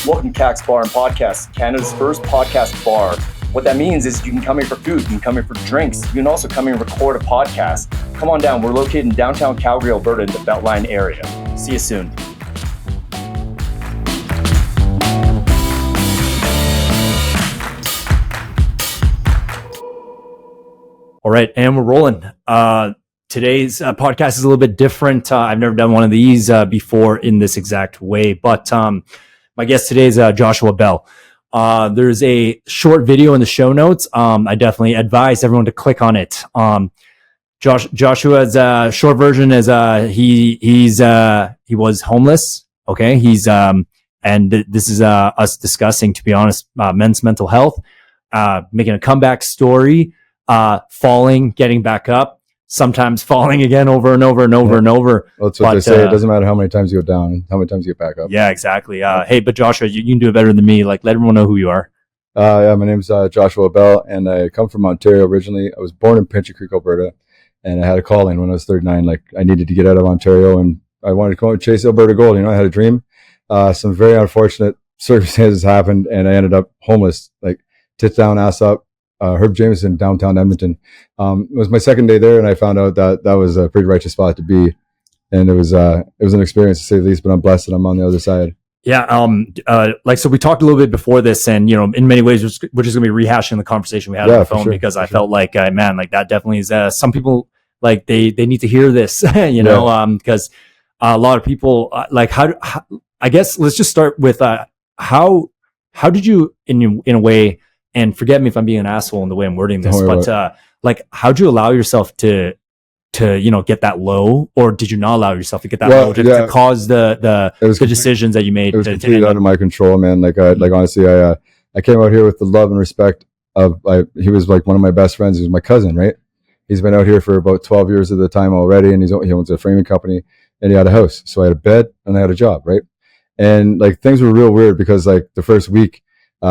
Welcome to Cax Bar and Podcast, Canada's first podcast bar. What that means is you can come here for food, you can come here for drinks, you can also come here and record a podcast. Come on down, we're located in downtown Calgary, Alberta in the Beltline area. See you soon. All right, and we're rolling. Today's podcast is a little bit different. I've never done one of these before in this exact way, but my guest today is Joshua Bell. There's a short video in the show notes. I definitely advise everyone to click on it. Joshua's short version is he was homeless. Okay, this is us discussing, to be honest, men's mental health, making a comeback story, falling, getting back up. Sometimes falling again over and over and over and over. Well, that's what they say. It doesn't matter how many times you go down, how many times you get back up. Yeah, exactly. Hey, but Joshua, you can do it better than me. Like, let everyone know who you are. Yeah, my name's Joshua Bell, and I come from Ontario originally. I was born in Pincher Creek, Alberta, and I had a calling when I was 39. Like, I needed to get out of Ontario, and I wanted to come out and chase Alberta gold. You know, I had a dream. Some very unfortunate circumstances happened, and I ended up homeless, like tits down, ass up. Herb Jameson, downtown Edmonton. It was my second day there, and I found out that was a pretty righteous spot to be. And it was an experience, to say the least, but I'm blessed that I'm on the other side. Yeah. So we talked a little bit before this, and, you know, in many ways, we're just going to be rehashing the conversation we had on the phone, because I felt like, man, like that definitely is, some people, like they need to hear this, you know, because a lot of people, how, I guess let's just start with, how did you, in a way, and forget me if I'm being an asshole in the way I'm wording this, but how'd you allow yourself to get that low, or did you not allow yourself to get that low to cause the decisions that you made? It was completely out of my control, man. Honestly, I came out here with the love and respect of, he was like one of my best friends. He was my cousin, right? He's been out here for about 12 years at the time already, and he owns a framing company, and he had a house. So I had a bed and I had a job, right? And like things were real weird, because like the first week,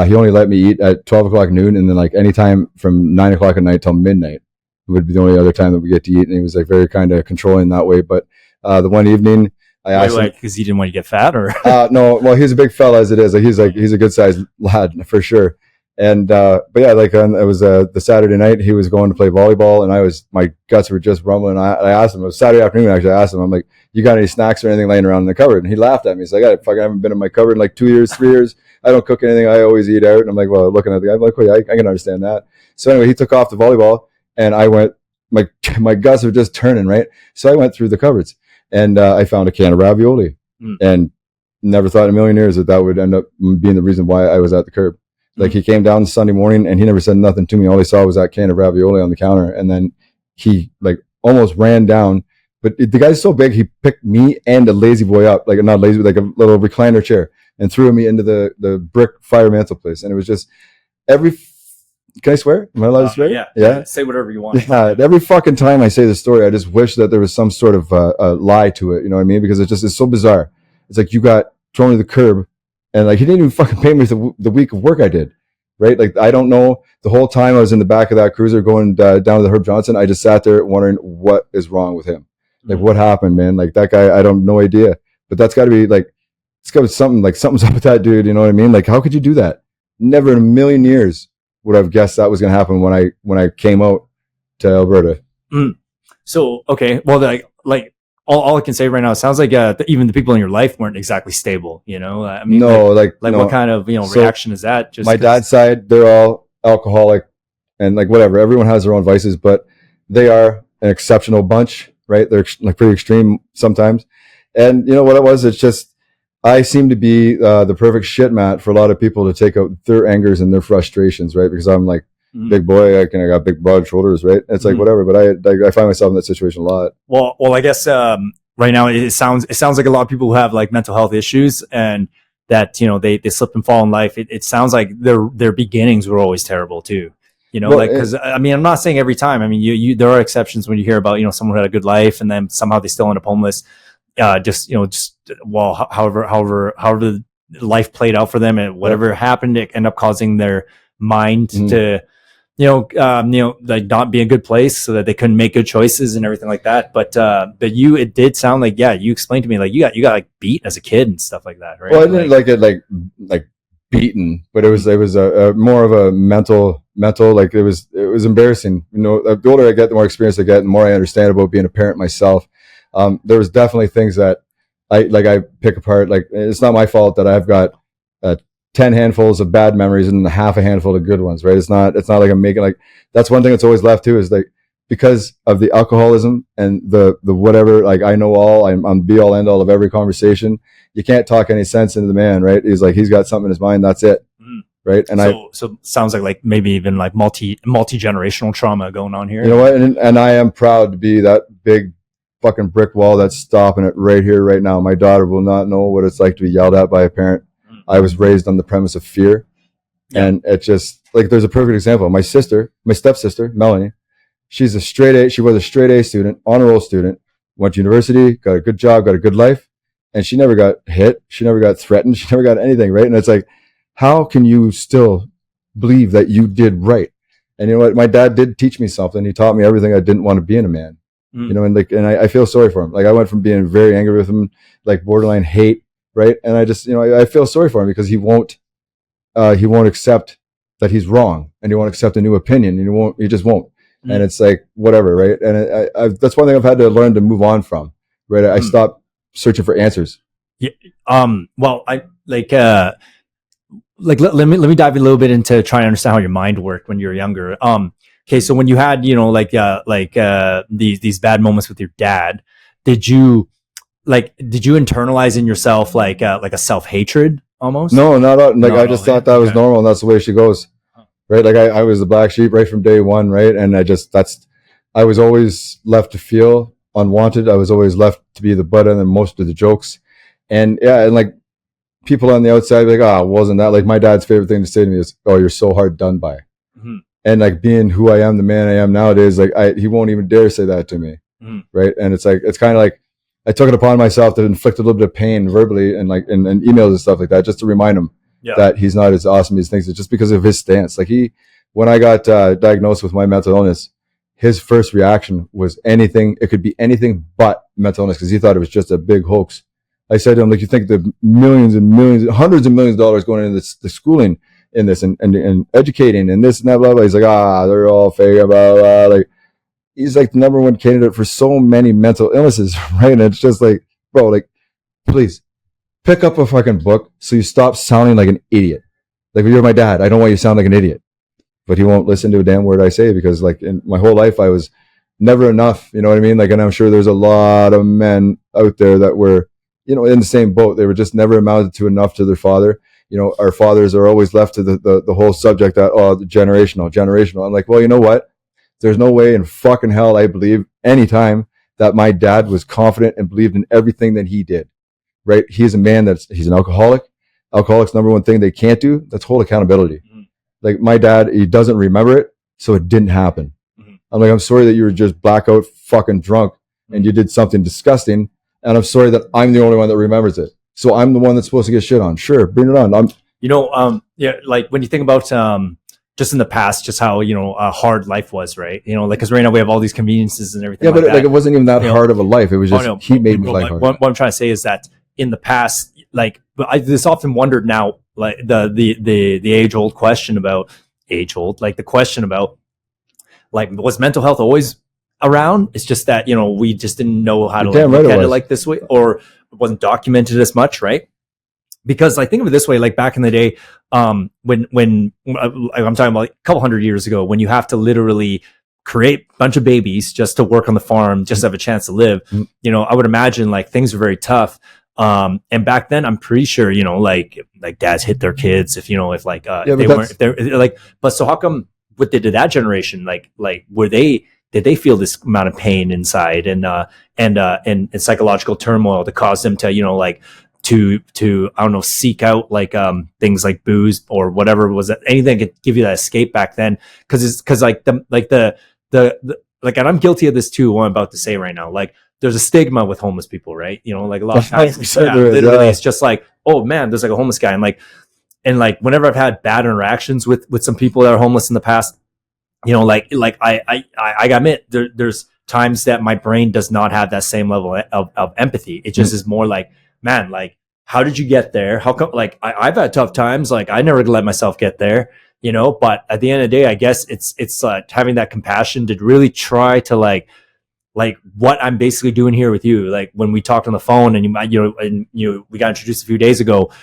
he only let me eat at 12 o'clock noon, and then like anytime from 9 o'clock at night till midnight would be the only other time that we get to eat. And he was like very kind of controlling that way. But the one evening I asked him, because he didn't want you to get fat, or no, well, he's a big fella as it is. Like he's a good sized lad for sure. And but yeah, like it was the Saturday night, he was going to play volleyball, and my guts were just rumbling. I asked him, it was Saturday afternoon actually. I asked him, I'm like, you got any snacks or anything laying around in the cupboard? And he laughed at me. He's like, I haven't been in my cupboard in like 2 years, 3 years. I don't cook anything. I always eat out. And I'm like, well, looking at the guy, I'm like, well, yeah, I can understand that. So anyway, he took off the volleyball, and I went, my guts were just turning, right? So I went through the cupboards, and I found a can of ravioli, and never thought in a million years that would end up being the reason why I was at the curb. Like he came down Sunday morning, and he never said nothing to me. All he saw was that can of ravioli on the counter. And then he like almost ran down, but the guy's so big, he picked me and a lazy boy up, like not lazy, like a little recliner chair, and threw me into the brick fire mantelpiece. And it was just can I swear? Am I allowed to swear? Yeah. Say whatever you want. Yeah. Every fucking time I say the story, I just wish that there was some sort of lie to it. You know what I mean? Because it's so bizarre. It's like you got thrown to the curb, and like he didn't even fucking pay me the week of work I did. Right? Like I don't know. The whole time I was in the back of that cruiser going down to the Herb Johnson, I just sat there wondering what is wrong with him. Like what happened, man? Like that guy, I don't no idea. But that's got to be like, it's got to be something, like something's up with that dude. You know what I mean? Like how could you do that? Never in a million years would have guessed that was going to happen when I came out to Alberta. So okay, well, like all I can say right now, it sounds like even the people in your life weren't exactly stable. You know, I mean, no. What kind of reaction is that? Just my dad's side, they're all alcoholic, and like whatever. Everyone has their own vices, but they are an exceptional bunch, right? They're like pretty extreme sometimes. And you know what it was? It's just I seem to be the perfect shit mat for a lot of people to take out their angers and their frustrations, right? Because I'm like big boy, I got big broad shoulders, right? It's like whatever, but I find myself in that situation a lot. Well, I guess right now it sounds like a lot of people who have like mental health issues, and that they slip and fall in life. It sounds like their beginnings were always terrible too. Because I mean, I'm not saying every time. I mean, you there are exceptions when you hear about someone who had a good life and then somehow they still end up homeless. However life played out for them and whatever happened, it ended up causing their mind to like not be a good place so that they couldn't make good choices and everything like that. But it did sound like, yeah, you explained to me like you got like beat as a kid and stuff like that, right? Well, I didn't like it like beaten, but it was a more of a mental like it was embarrassing. The older I get, the more experience I get, the more I understand about being a parent myself. There was definitely things that I pick apart. Like, it's not my fault that I've got 10 handfuls of bad memories and half a handful of good ones, right? It's not like I'm making, like, that's one thing that's always left too, is like, because of the alcoholism and the whatever, like, I know all, I'm be all end all of every conversation. You can't talk any sense into the man, right? He's got something in his mind, that's it. Right. And so sounds like maybe even like multi-generational trauma going on here. You know what? And I am proud to be that big fucking brick wall that's stopping it right here, right now. My daughter will not know what it's like to be yelled at by a parent. I was raised on the premise of fear. Yeah. And it just, like, there's a perfect example. My stepsister, Melanie, she was a straight A student, honor roll student, went to university, got a good job, got a good life. And she never got hit. She never got threatened. She never got anything. Right. And it's like, how can you still believe that you did right? And you know what? My dad did teach me something. He taught me everything I didn't want to be in a man. And I feel sorry for him. Like, I went from being very angry with him, like borderline hate. Right. And I just, I feel sorry for him because he won't accept that he's wrong, and he won't accept a new opinion, and he just won't. And it's like, whatever. Right. And I that's one thing I've had to learn to move on from. Right. I stopped searching for answers. Yeah. Well, I let me dive a little bit into trying to understand how your mind worked when you were younger. Okay. So when you had, these bad moments with your dad, did you internalize in yourself like a self-hatred almost? No, not like, I just thought that was normal, and that's the way she goes. Right. Like, I was the black sheep right from day one. Right. And I was always left to feel unwanted. I was always left to be the butt end in most of the jokes. And yeah. And like, people on the outside be like, wasn't that, like, my dad's favorite thing to say to me is, oh, you're so hard done by. Mm-hmm. And like, being who I am, the man I am nowadays, like, he won't even dare say that to me. Mm-hmm. Right. And it's like, it's kind of like, I took it upon myself to inflict a little bit of pain verbally and like in emails and stuff like that, just to remind him that he's not as awesome as he thinks. It's just because of his stance. Like, when I got diagnosed with my mental illness, his first reaction was anything. It could be anything but mental illness, because he thought it was just a big hoax. I said to him, like, you think the millions and millions, hundreds of millions of dollars going into the schooling in this and educating and this and that, blah, blah. He's like, they're all fake, blah, blah. Like, he's like the number one candidate for so many mental illnesses, right? And it's just like, bro, like, please pick up a fucking book so you stop sounding like an idiot. Like, you're my dad, I don't want you to sound like an idiot. But he won't listen to a damn word I say, because like, in my whole life I was never enough, you know what I mean? Like, and I'm sure there's a lot of men out there that were, in the same boat. They were just never amounted to enough to their father. Our fathers are always left to the whole subject that, the generational. I'm like, well, you know what? There's no way in fucking hell I believe anytime that my dad was confident and believed in everything that he did. Right? He's a man he's an alcoholic. Alcoholics' number one thing they can't do, that's hold accountability. Mm-hmm. Like, my dad, he doesn't remember it, so it didn't happen. Mm-hmm. I'm like, I'm sorry that you were just blackout fucking drunk and you did something disgusting, and I'm sorry that I'm the only one that remembers it. So I'm the one that's supposed to get shit on. Sure, bring it on. Like, when you think about just in the past, just how hard life was, right? Like, because right now we have all these conveniences and everything. Yeah, but like, it wasn't even that hard of a life. It was just he made me life hard. What I'm trying to say is that in the past, like, but I just often wondered now, like, the age old question about the question about, like, was mental health always around? It's just that we just didn't know how to look at it like this way, or it wasn't documented as much, right? Because I think of it this way, like, back in the day, when I'm talking about like a couple hundred years ago, when you have to literally create a bunch of babies just to work on the farm, just to have a chance to live, I would imagine like things were very tough. And back then, I'm pretty sure, like dads hit their kids if they're like, but so how come what they did that generation, like did they feel this amount of pain inside and psychological turmoil that caused them to, to I don't know, seek out like things like booze or whatever it was, anything that could give you that escape back then, because and I'm guilty of this too, what I'm about to say right now. Like, there's a stigma with homeless people, right? Like, a lot of times it's just like, oh man, there's like a homeless guy, and like whenever I've had bad interactions with some people that are homeless in the past, you know, like I admit there's times that my brain does not have that same level of empathy. It just is more like, man, like, how did you get there? How come, like, I've had tough times. Like, I never let myself get there, you know, but at the end of the day, I guess it's having that compassion to really try to like what I'm basically doing here with you. Like when we talked on the phone and we got introduced a few days ago,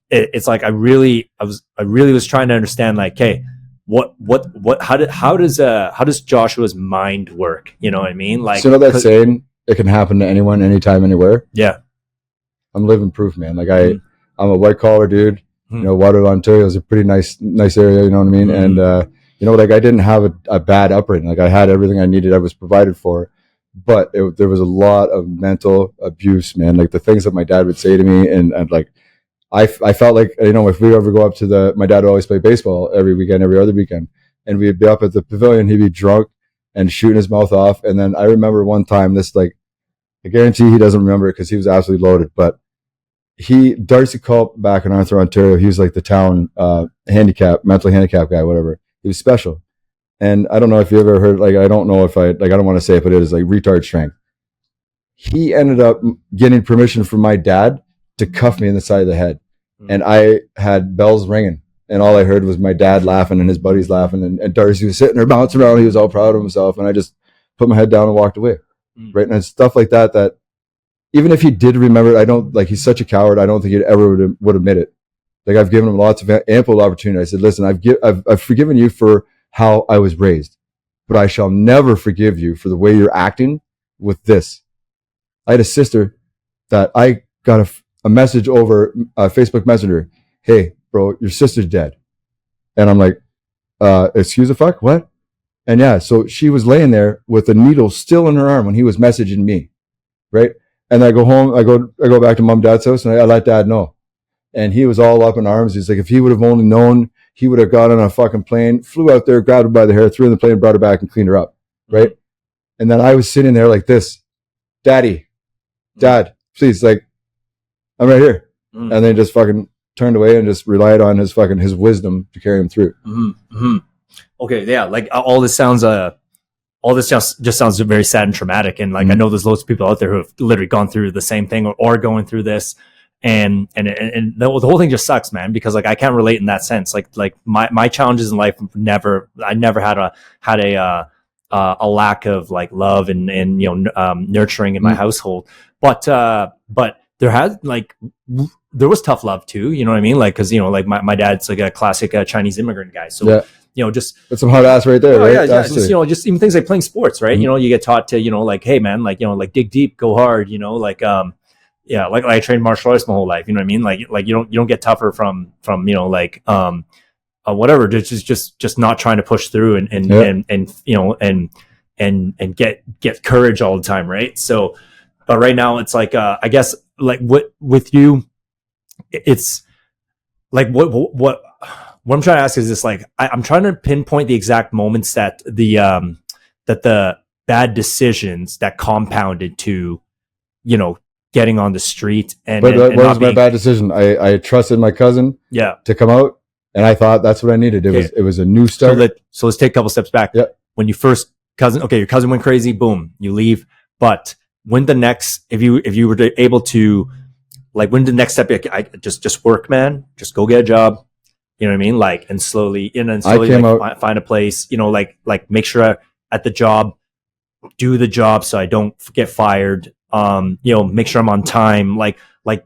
it's like, I really was trying to understand, like, hey, how does Joshua's mind work? You know what I mean? Like, so, you know that saying, it can happen to anyone, anytime, anywhere. Yeah. I'm living proof, man. Like I'm a white collar dude. You know, Waterloo, Ontario is a pretty nice area. You know what I mean? And, you know, like I didn't have a bad upbringing. Like I had everything I needed. I was provided for, but there was a lot of mental abuse, man. Like the things that my dad would say to me, and like, I felt like, you know, if we ever go up to my dad would always play baseball every weekend, every other weekend. And we'd be up at the pavilion. He'd be drunk and shooting his mouth off. And then I remember one time this, like, I guarantee he doesn't remember it because he was absolutely loaded, but Darcy Culp back in Arthur, Ontario, he was like the town mentally handicapped guy, whatever. He was special. And I don't know if you ever heard, like, I don't know if I don't want to say it, but it is like retard strength. He ended up getting permission from my dad to cuff me in the side of the head. And I had bells ringing. And all I heard was my dad laughing and his buddies laughing. And Darcy was sitting there bouncing around. He was all proud of himself. And I just put my head down and walked away. Right. And it's stuff like that even if he did remember, I don't, like, he's such a coward. I don't think he ever would admit it. Like I've given him lots of ample opportunity. I said, listen, I've forgiven you for how I was raised, but I shall never forgive you for the way you're acting with this. I had a sister that I got a message over Facebook Messenger. Hey, bro, your sister's dead. And I'm like, excuse the fuck? What? And yeah, so she was laying there with a needle still in her arm when he was messaging me. Right. And I go home, I go back to mom and dad's house, and I let dad know. And he was all up in arms. He's like, if he would have only known, he would have got on a fucking plane, flew out there, grabbed her by the hair, threw her in the plane, brought her back and cleaned her up. Right. And then I was sitting there like this, dad, please, like, I'm right here. And then just fucking turned away and just relied on his wisdom to carry him through. Okay. Yeah. Like all this just sounds very sad and traumatic. And like, I know there's loads of people out there who have literally gone through the same thing or going through this. And the whole thing just sucks, man, because like, I can't relate in that sense. Like my challenges in life I never had a lack of like love and nurturing in my household. But there was tough love too. You know what I mean? Like, cause like my dad's like a classic Chinese immigrant guy. So, yeah. Just that's some hard ass right there, right? Yeah, just even things like playing sports, right? You get taught to, like, hey man, like, like dig deep, go hard, like I trained martial arts my whole life, you know what I mean? Like you don't get tougher from whatever, just not trying to push through and get courage all the time, right? So, but right now it's like, I guess like what with you, it's like what I'm trying to ask is this, like, I'm trying to pinpoint the exact moments that the bad decisions that compounded to, getting on the street and. But what was my bad decision? I trusted my cousin. Yeah. To come out, and I thought that's what I needed. It was a new start. So let's take a couple steps back. Yeah. When your cousin went crazy, boom, you leave. But when the next, if you were able to, like, when the next step, I just work, man, just go get a job. You know what I mean? Like, and slowly like, find a place, like make sure at the job, do the job so I don't get fired. Make sure I'm on time. Like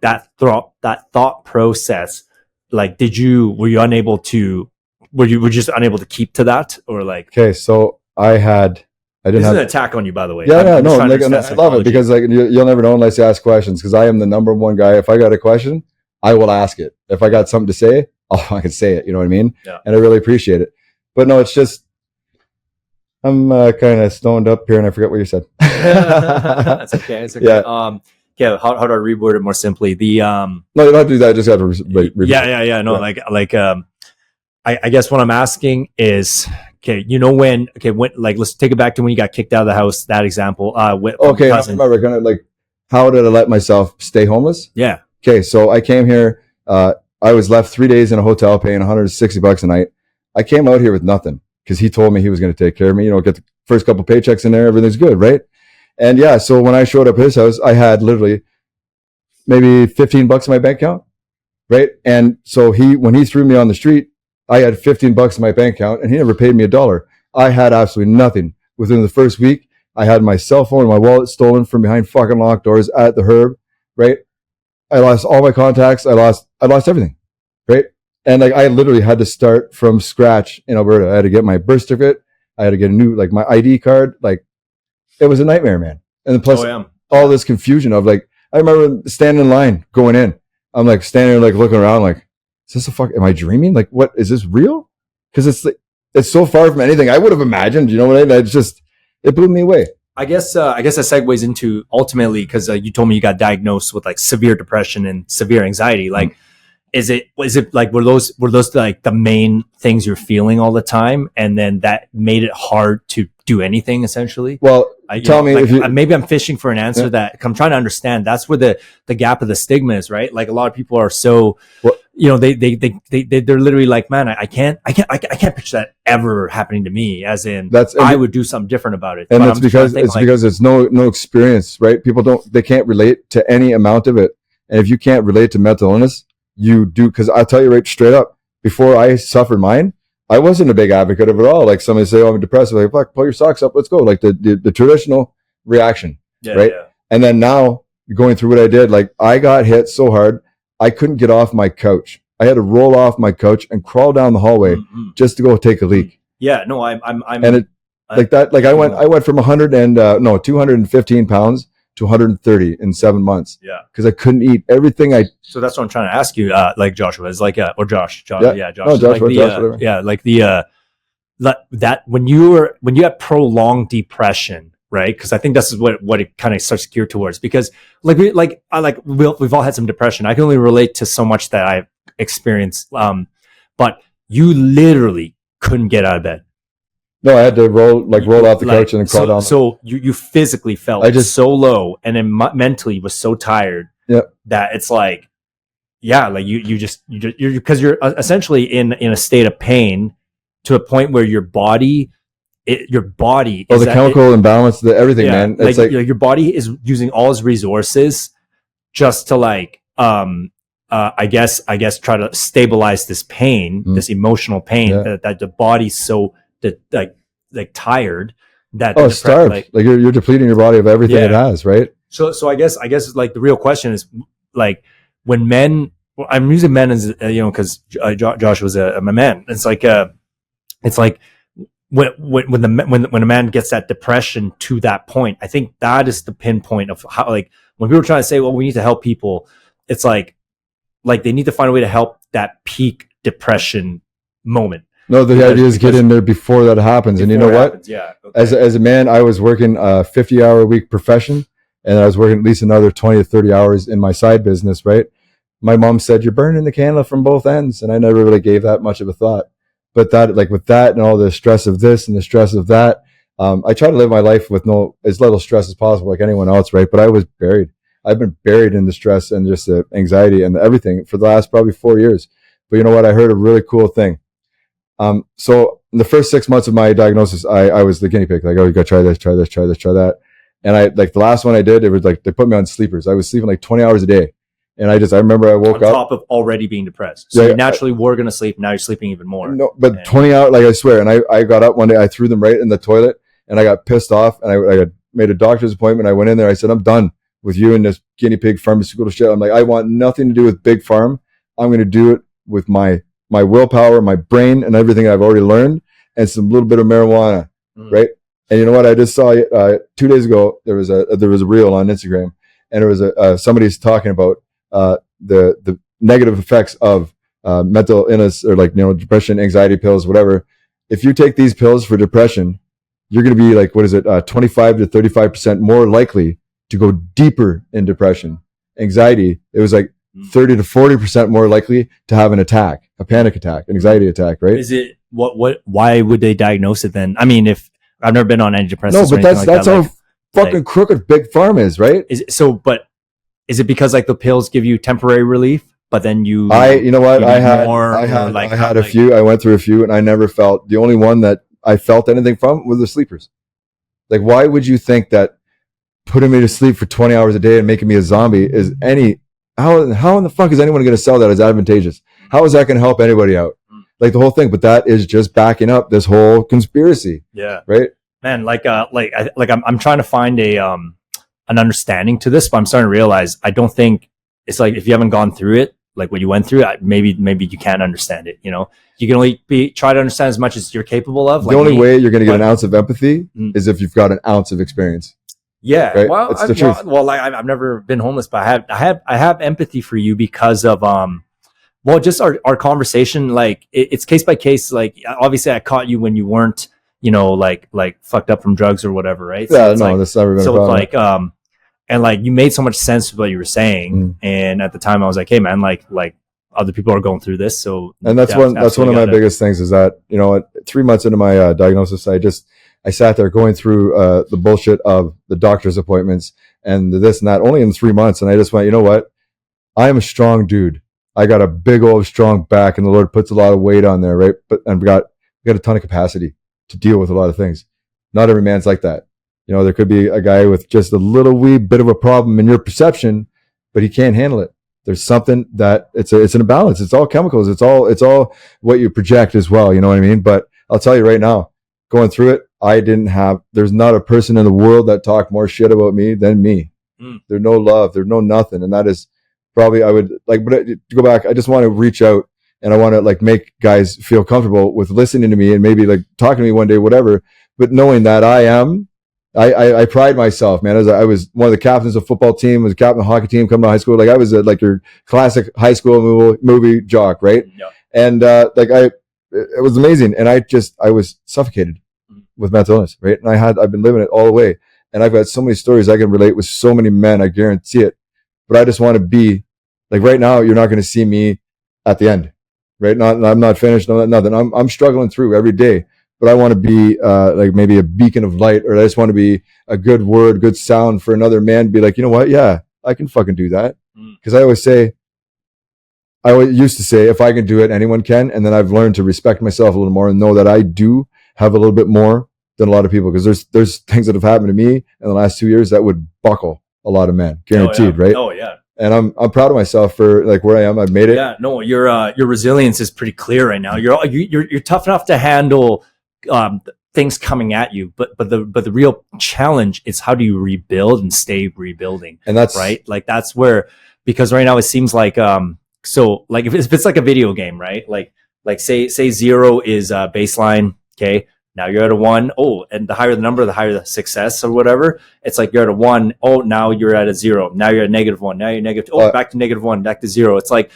that thought process. Like, were you just unable to keep to that, or like? Okay, so I didn't have an attack on you, by the way. Yeah, no, like, I love it because like you'll never know unless you ask questions. Because I am the number one guy. If I got a question, I will ask it. If I got something to say, I can say it. You know what I mean? Yeah. And I really appreciate it. But no, it's just I'm kind of stoned up here, and I forget what you said. That's okay. It's okay. Yeah. Yeah. How do I reword it more simply? No, you don't have to do that. Just have to yeah. No, yeah. I guess what I'm asking is, when like, let's take it back to when you got kicked out of the house. That example. Okay. I remember kind of like, how did I let myself stay homeless? Yeah. Okay. So I came here. I was left 3 days in a hotel paying $160 a night. I came out here with nothing. because he told me he was going to take care of me, get the first couple paychecks in there, everything's good, right? And yeah, so when I showed up at his house, I had literally maybe $15 in my bank account, right? And so when he threw me on the street, I had $15 in my bank account, and he never paid me $1. I had absolutely nothing. Within the first week, I had my cell phone and my wallet stolen from behind fucking locked doors at the Herb, right? I lost all my contacts. I lost everything, right? And like I literally had to start from scratch in Alberta. I had to get my birth certificate. I had to get a new, like, my ID card. Like, it was a nightmare, man. And then plus all this confusion of, like, I remember standing in line going in. I'm like standing there, like, looking around, like, is this am I dreaming? Like, what is this real? Because it's so far from anything I would have imagined. You know what I mean? It blew me away. I guess that segues into ultimately, because you told me you got diagnosed with like severe depression and severe anxiety. Like, is it like were those like the main things you're feeling all the time, and then that made it hard to do anything essentially? Well, tell me, like, maybe I'm fishing for an answer that I'm trying to understand. That's where the gap of the stigma is, right? Like, a lot of people are so, they're literally like, man, I can't picture that ever happening to me. As in, I would do something different about it. And that's because it's no experience, right? People they can't relate to any amount of it. And if you can't relate to mental illness, you do. Because I'll tell you right straight up, before I suffered mine, I wasn't a big advocate of it all. Like, somebody say, "Oh, I'm depressed." I'm like, "Fuck, pull your socks up, let's go." Like the traditional reaction, right? Yeah. And then now going through what I did, like, I got hit so hard, I couldn't get off my couch. I had to roll off my couch and crawl down the hallway just to go take a leak. Yeah, no, I'm and it like that. Like, I went from 215 pounds to 130 in 7 months. Yeah, because I couldn't eat everything. So that's what I'm trying to ask you. Like, Joshua is like, or Josh. Josh. No, Joshua, that when you have prolonged depression, right? Because I think this is what it kind of starts geared towards. Because we've all had some depression. I can only relate to so much that I've experienced. But you literally couldn't get out of bed. No, I had to roll off the couch and then crawl down. So you physically felt so low, and then mentally was so tired that it's like, like you're because you're essentially in a state of pain to a point where your body is the chemical imbalance, everything, man. It's like your body is using all its resources just to I guess try to stabilize this pain, this emotional pain that the body's so like tired that starved. Like you're depleting your body of everything it has, right? So I guess like the real question is, like, when men, I'm using men as because Josh was a man. It's like when a man gets that depression to that point, I think that is the pinpoint of how, like, when people are trying to say, well, we need to help people, it's like they need to find a way to help that peak depression moment. No, the idea is get in there before that happens. And you know what? Yeah. Okay. As a man, I was working a 50-hour-a-week profession, and I was working at least another 20 to 30 hours in my side business, right? My mom said, "You're burning the candle from both ends." And I never really gave that much of a thought. But that, like, with that and all the stress of this and the stress of that, I try to live my life with as little stress as possible, like anyone else, right? But I was buried. I've been buried in the stress and just the anxiety and everything for the last probably 4 years. But you know what? I heard a really cool thing. So in the first 6 months of my diagnosis, I was the guinea pig. Like, oh, you got to try this, try that. And the last one I did, it was like, they put me on sleepers. I was sleeping like 20 hours a day. And I remember I woke up. On top of already being depressed. So you naturally were going to sleep. Now you're sleeping even more. No, but 20 hours, like, I swear. And I got up one day, I threw them right in the toilet, and I got pissed off. And I made a doctor's appointment. I went in there. I said, "I'm done with you and this guinea pig pharmaceutical shit." I'm like, I want nothing to do with Big Farm. I'm going to do it with my willpower, my brain, and everything I've already learned, and some little bit of marijuana, right? And you know what? I just saw 2 days ago, there was a reel on Instagram, and there was somebody's talking about the negative effects of mental illness, or depression, anxiety pills, whatever. If you take these pills for depression, you're going to be like, 25 to 35% more likely to go deeper in depression. Anxiety, it was like 30 to 40% more likely to have an attack, a panic attack, an anxiety attack, right? Is it why would they diagnose it then? I mean, if I've never been on antidepressants. No, but that's how fucking crooked Big Pharma is, right? Is it because like the pills give you temporary relief, but then you know what? I had a few. I went through a few, and I never felt. The only one that I felt anything from were the sleepers. Like, why would you think that putting me to sleep for 20 hours a day and making me a zombie is how in the fuck is anyone going to sell that as advantageous? How is that going to help anybody out? Like the whole thing, but that is just backing up this whole conspiracy. Yeah. Right. Man, I'm trying to find an understanding to this, but I'm starting to realize I don't think it's like if you haven't gone through it, like what you went through, maybe you can't understand it. You know, you can only try to understand as much as you're capable of. The only way you're going to get an ounce of empathy is if you've got an ounce of experience. Yeah, right? Well, it's the truth. I've never been homeless, but I have empathy for you because of just our conversation. Like it's case by case. Like obviously, I caught you when you weren't, like fucked up from drugs or whatever, right? Yeah, so that's never been a problem. It's like and like you made so much sense with what you were saying, and at the time I was like, hey man, like other people are going through this, so and that's one of my biggest things is that 3 months into my diagnosis, I sat there going through the bullshit of the doctor's appointments and this and that only in 3 months. And I just went, you know what? I am a strong dude. I got a big old strong back and the Lord puts a lot of weight on there, right? And we got a ton of capacity to deal with a lot of things. Not every man's like that. There could be a guy with just a little wee bit of a problem in your perception, but he can't handle it. There's something that it's an imbalance. It's all chemicals. It's all what you project as well. You know what I mean? But I'll tell you right now, going through it, there's not a person in the world that talked more shit about me than me. There's no love. There's no nothing. And that is probably, but to go back, I just want to reach out and I want to make guys feel comfortable with listening to me and maybe talking to me one day, whatever, but knowing that I pride myself, man. I was one of the captains of football team, was a captain of the hockey team coming to high school. I was your classic high school movie jock, right? Yeah. And it was amazing. And I was suffocated with mental illness, right? And I've been living it all the way. And I've got so many stories I can relate with so many men, I guarantee it. But I just want to be right now, you're not going to see me at the end, right? I'm not finished, nothing. I'm struggling through every day, but I want to be maybe a beacon of light, or I just want to be a good word, good sound for another man to be like, you know what? Yeah, I can fucking do that. Because I used to say, if I can do it, anyone can. And then I've learned to respect myself a little more and know that I do have a little bit more than a lot of people. Because there's things that have happened to me in the last 2 years that would buckle a lot of men, guaranteed, right? Oh yeah. And I'm proud of myself for where I am. I've made it. Yeah, no, your resilience is pretty clear right now. You're tough enough to handle things coming at you, but the real challenge is how do you rebuild and stay rebuilding? And that's right. That's where, because right now it seems like if it's like a video game, right? Like say 0 is baseline. Okay. Now you're at a 1. Oh, and the higher the number, the higher the success or whatever. It's like you're at a 1. Oh, now you're at a 0. Now you're at -1. Now you're negative. Oh, back to -1, back to 0. It's like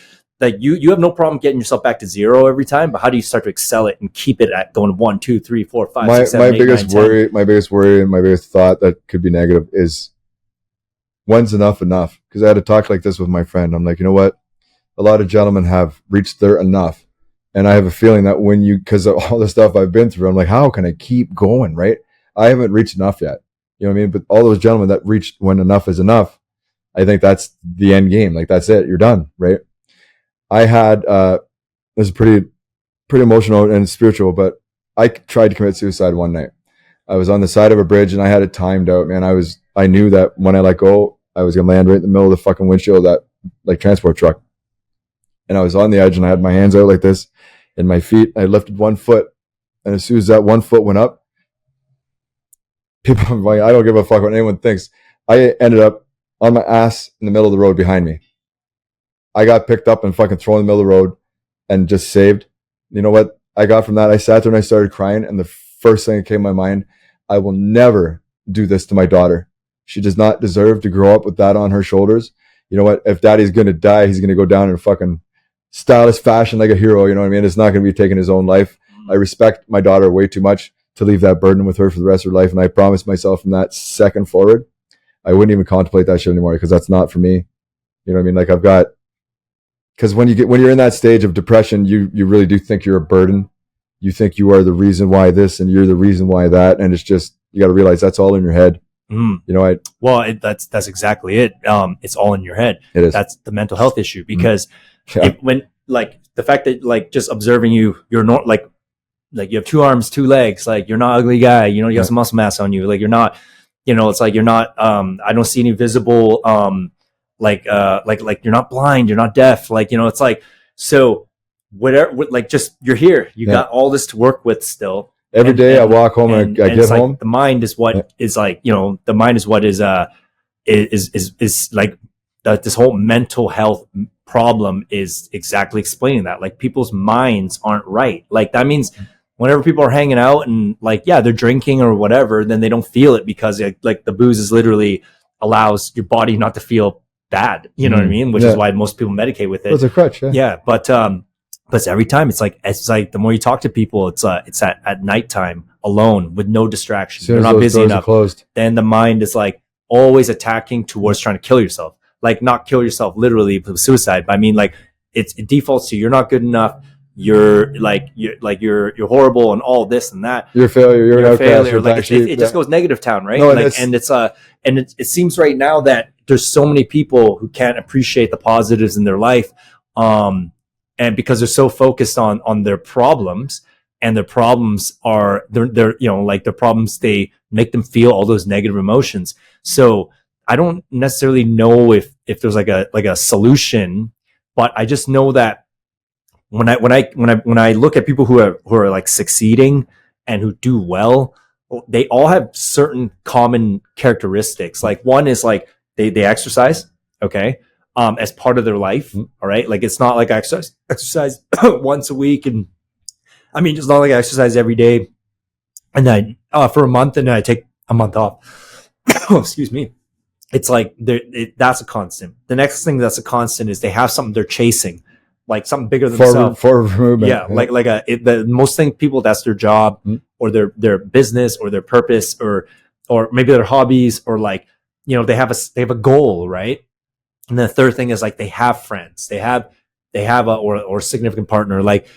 you have no problem getting yourself back to 0 every time, but how do you start to excel it and keep it at going 1, 2, 3, 4, 5, 6, 7, 8, 9, 10? My biggest worry and my biggest thought that could be negative is, when's enough? Because I had a talk like this with my friend. I'm like, you know what? A lot of gentlemen have reached their enough. And I have a feeling that because of all the stuff I've been through, I'm like, how can I keep going, right? I haven't reached enough yet. You know what I mean? But all those gentlemen that reached when enough is enough, I think that's the end game. That's it. You're done, right? I had, this is pretty emotional and spiritual, but I tried to commit suicide one night. I was on the side of a bridge and I had it timed out, man. I knew that when I let go, I was going to land right in the middle of the fucking windshield of that transport truck. And I was on the edge and I had my hands out like this and my feet, I lifted 1 foot. And as soon as that 1 foot went up, people are like, I don't give a fuck what anyone thinks. I ended up on my ass in the middle of the road behind me. I got picked up and fucking thrown in the middle of the road and just saved. You know what I got from that? I sat there and I started crying. And the first thing that came to my mind, I will never do this to my daughter. She does not deserve to grow up with that on her shoulders. You know what? If daddy's going to die, he's going to go down in a fucking stylish fashion like a hero. You know what I mean? It's not going to be taking his own life. I respect my daughter way too much to leave that burden with her for the rest of her life. And I promised myself from that second forward, I wouldn't even contemplate that shit anymore because that's not for me. You know what I mean? Because when you're in that stage of depression, you really do think you're a burden. You think you are the reason why this and you're the reason why that. And it's just, you got to realize that's all in your head. You know, that's exactly it. It's all in your head. It is. That's the mental health issue because when the fact that just observing you're not like you have 2 arms, 2 legs, like you're not an ugly guy, you know, you have some muscle mass on you, like you're not, you know, it's like you're not I don't see any visible like you're not blind, you're not deaf, like, you know, it's like, so whatever, like just you're here, you got all this to work with still. Every day I walk home and I get home. Like the mind is what is like, you know, the mind is what is like this whole mental health problem is exactly explaining that. Like people's minds aren't right. Like that means whenever people are hanging out and like, yeah, they're drinking or whatever, then they don't feel it because like the booze is literally allows your body not to feel bad. You know what I mean? Which is why most people medicate with it. It's a crutch. Yeah. But every time it's like the more you talk to people, it's at nighttime alone with no distraction. You're not busy enough. Then the mind is like always attacking towards trying to kill yourself. Like not kill yourself literally with suicide, but I mean like it defaults to you're not good enough. You're horrible and all this and that. You're a failure. You're a failure. Like it just goes negative town, right? No, and it seems right now that there's so many people who can't appreciate the positives in their life. And because they're so focused on their problems, and their problems are they're you know, like their problems, they make them feel all those negative emotions. So I don't necessarily know if there's like a solution, but I just know that when I look at people who are like succeeding and who do well, they all have certain common characteristics. Like one is like they exercise, okay, as part of their life. All right. Like it's not like I exercise once a week. And I mean, it's not like I exercise every day and then for a month and then I take a month off. Excuse me. It's like that's a constant. The next thing that's a constant is they have something they're chasing, like something bigger than themselves. For movement. Yeah. The most thing people, that's their job or their business or their purpose or maybe their hobbies, or like, you know, they have a goal, right? And the third thing is like they have friends, they have a significant partner. Like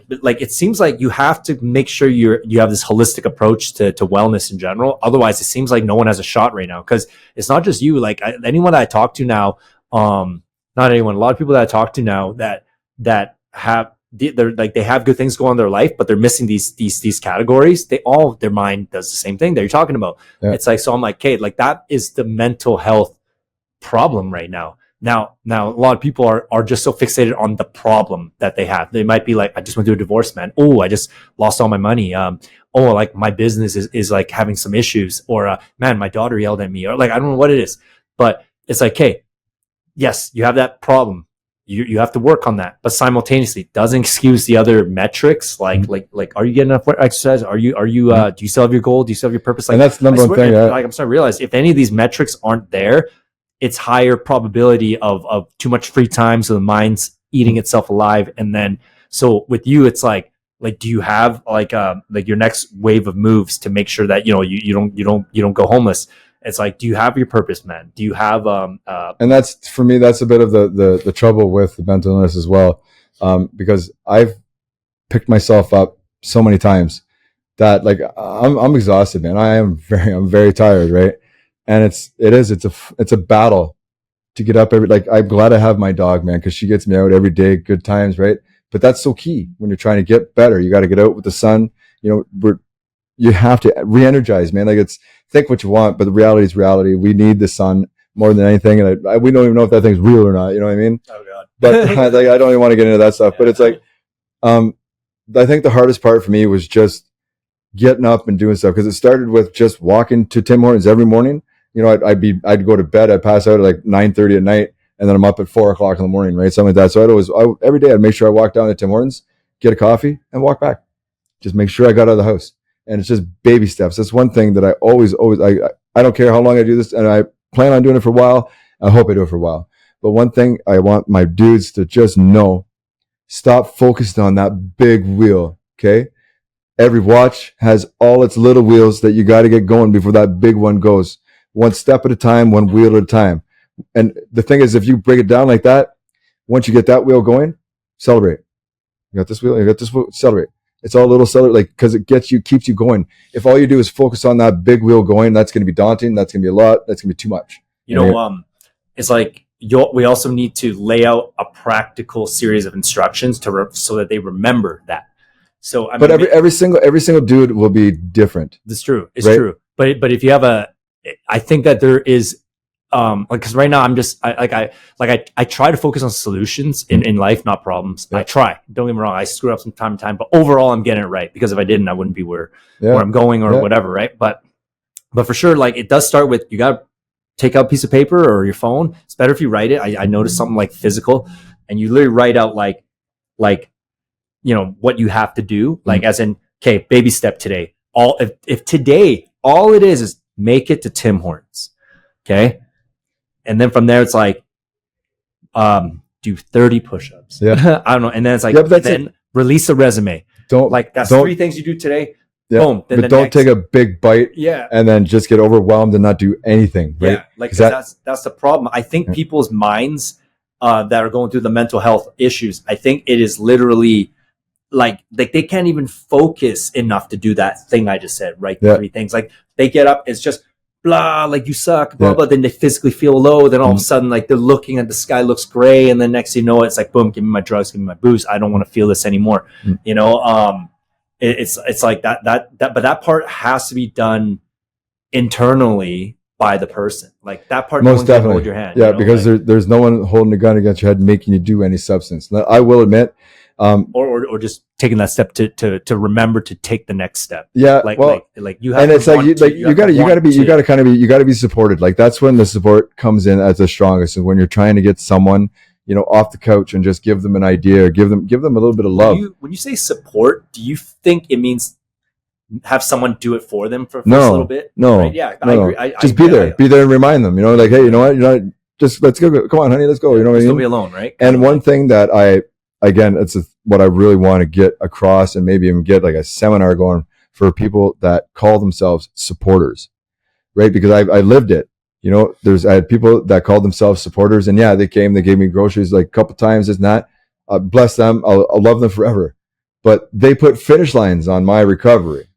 it seems like you have to make sure you have this holistic approach to wellness in general. Otherwise, it seems like no one has a shot right now, because it's not just you. Like anyone that I talk to now, not anyone, a lot of people that I talk to now that have they're like they have good things going on in their life, but they're missing these categories. Their mind does the same thing that you're talking about. Yeah. It's like, so I'm like, okay, like that is the mental health problem right now. Now a lot of people are just so fixated on the problem that they have. They might be like, I just went through a divorce, man. Oh, I just lost all my money. Oh, like my business is like having some issues, or man, my daughter yelled at me, or like I don't know what it is. But it's like, hey, yes, you have that problem. You have to work on that, but simultaneously doesn't excuse the other metrics. Like are you getting enough exercise? Are you do you still have your goal? Do you still have your purpose? Like, and that's the number one thing. Like I'm starting to realize if any of these metrics aren't there, it's higher probability of too much free time, so the mind's eating itself alive. And then so with you, it's like do you have like your next wave of moves to make sure that you don't go homeless? It's like, do you have your purpose, man? Do you have and that's, for me, that's a bit of the trouble with the mental illness as well, because I've picked myself up so many times that like I'm exhausted, man. I'm very tired, right? And it's a battle to get up like, I'm glad I have my dog, man, because she gets me out every day, good times, right? But that's so key when you're trying to get better. You got to get out with the sun. You have to re-energize, man. Like, it's, think what you want, but the reality is reality. We need the sun more than anything, and we don't even know if that thing's real or not. You know what I mean? Oh God! But like, I don't even want to get into that stuff. But it's like, I think the hardest part for me was just getting up and doing stuff, because it started with just walking to Tim Hortons every morning. I'd go to bed, I'd pass out at like 9:30 at night, and then I'm up at 4:00 in the morning, right? Something like that. So every day I'd make sure I walk down to Tim Hortons, get a coffee, and walk back. Just make sure I got out of the house. And it's just baby steps. That's one thing that I always, I don't care how long I do this, and I plan on doing it for a while. I hope I do it for a while. But one thing I want my dudes to just know, stop focused on that big wheel, okay? Every watch has all its little wheels that you got to get going before that big one goes. One step at a time, one wheel at a time. And the thing is, if you break it down like that, once you get that wheel going, celebrate. You got this wheel, you got this wheel, celebrate. It's all little celebrate, like, because it keeps you going. If all you do is focus on that big wheel going, that's going to be daunting. That's going to be a lot. That's going to be too much. It's like we also need to lay out a practical series of instructions so that they remember that. So but every single dude will be different. That's true. It's true. But if you have I think that there is because right now I'm just I try to focus on solutions in life, not problems. I try. Don't get me wrong. I screw up from time to time, but overall I'm getting it right, because if I didn't, I wouldn't be where I'm going or whatever, right? But for sure, like, it does start with, you got to take out a piece of paper or your phone. It's better if you write it. I noticed something like physical, and you literally write out like what you have to do, like as in, okay, baby step today. If today all it is make it to Tim Hortons, okay. And then from there, it's like, do 30 push-ups. Yeah. I don't know. And then it's like, then release a resume. That's 3 things you do today. Yeah. Boom. Then but don't take a big bite. Yeah. And then just get overwhelmed and not do anything. Right? Yeah. Like, that's the problem. I think people's minds that are going through the mental health issues, I think it is literally like they can't even focus enough to do that thing I just said, right? 3 things. Like, they get up, it's just blah, like, you suck, blah, blah. Then they physically feel low. Then all of a sudden, like, they're looking at the sky, looks gray. And then next thing you know, it's like, boom, give me my drugs, give me my booze. I don't want to feel this anymore. It's like that, but that part has to be done internally by the person. Like, that part, most definitely hold your hand. Yeah, because there's no one holding a gun against your head making you do any substance. Now, I will admit, or just taking that step to remember to take the next step. Yeah, like you have, and it's like you got to be supported. Like, that's when the support comes in at the strongest, and when you're trying to get someone, off the couch and just give them an idea, or give them a little bit of love. When you say support, do you think it means have someone do it for them for a little bit? No, right? Yeah, no. I agree. Just be there and remind them. Like, hey, you know what? Just let's go. Come on, honey, let's go. You know what I mean? Don't be alone, right? And one thing that again, it's what I really want to get across, and maybe even get like a seminar going for people that call themselves supporters, right? Because I lived it. I had people that called themselves supporters, and they came, they gave me groceries like a couple times. It's not, bless them. I'll love them forever. But they put finish lines on my recovery,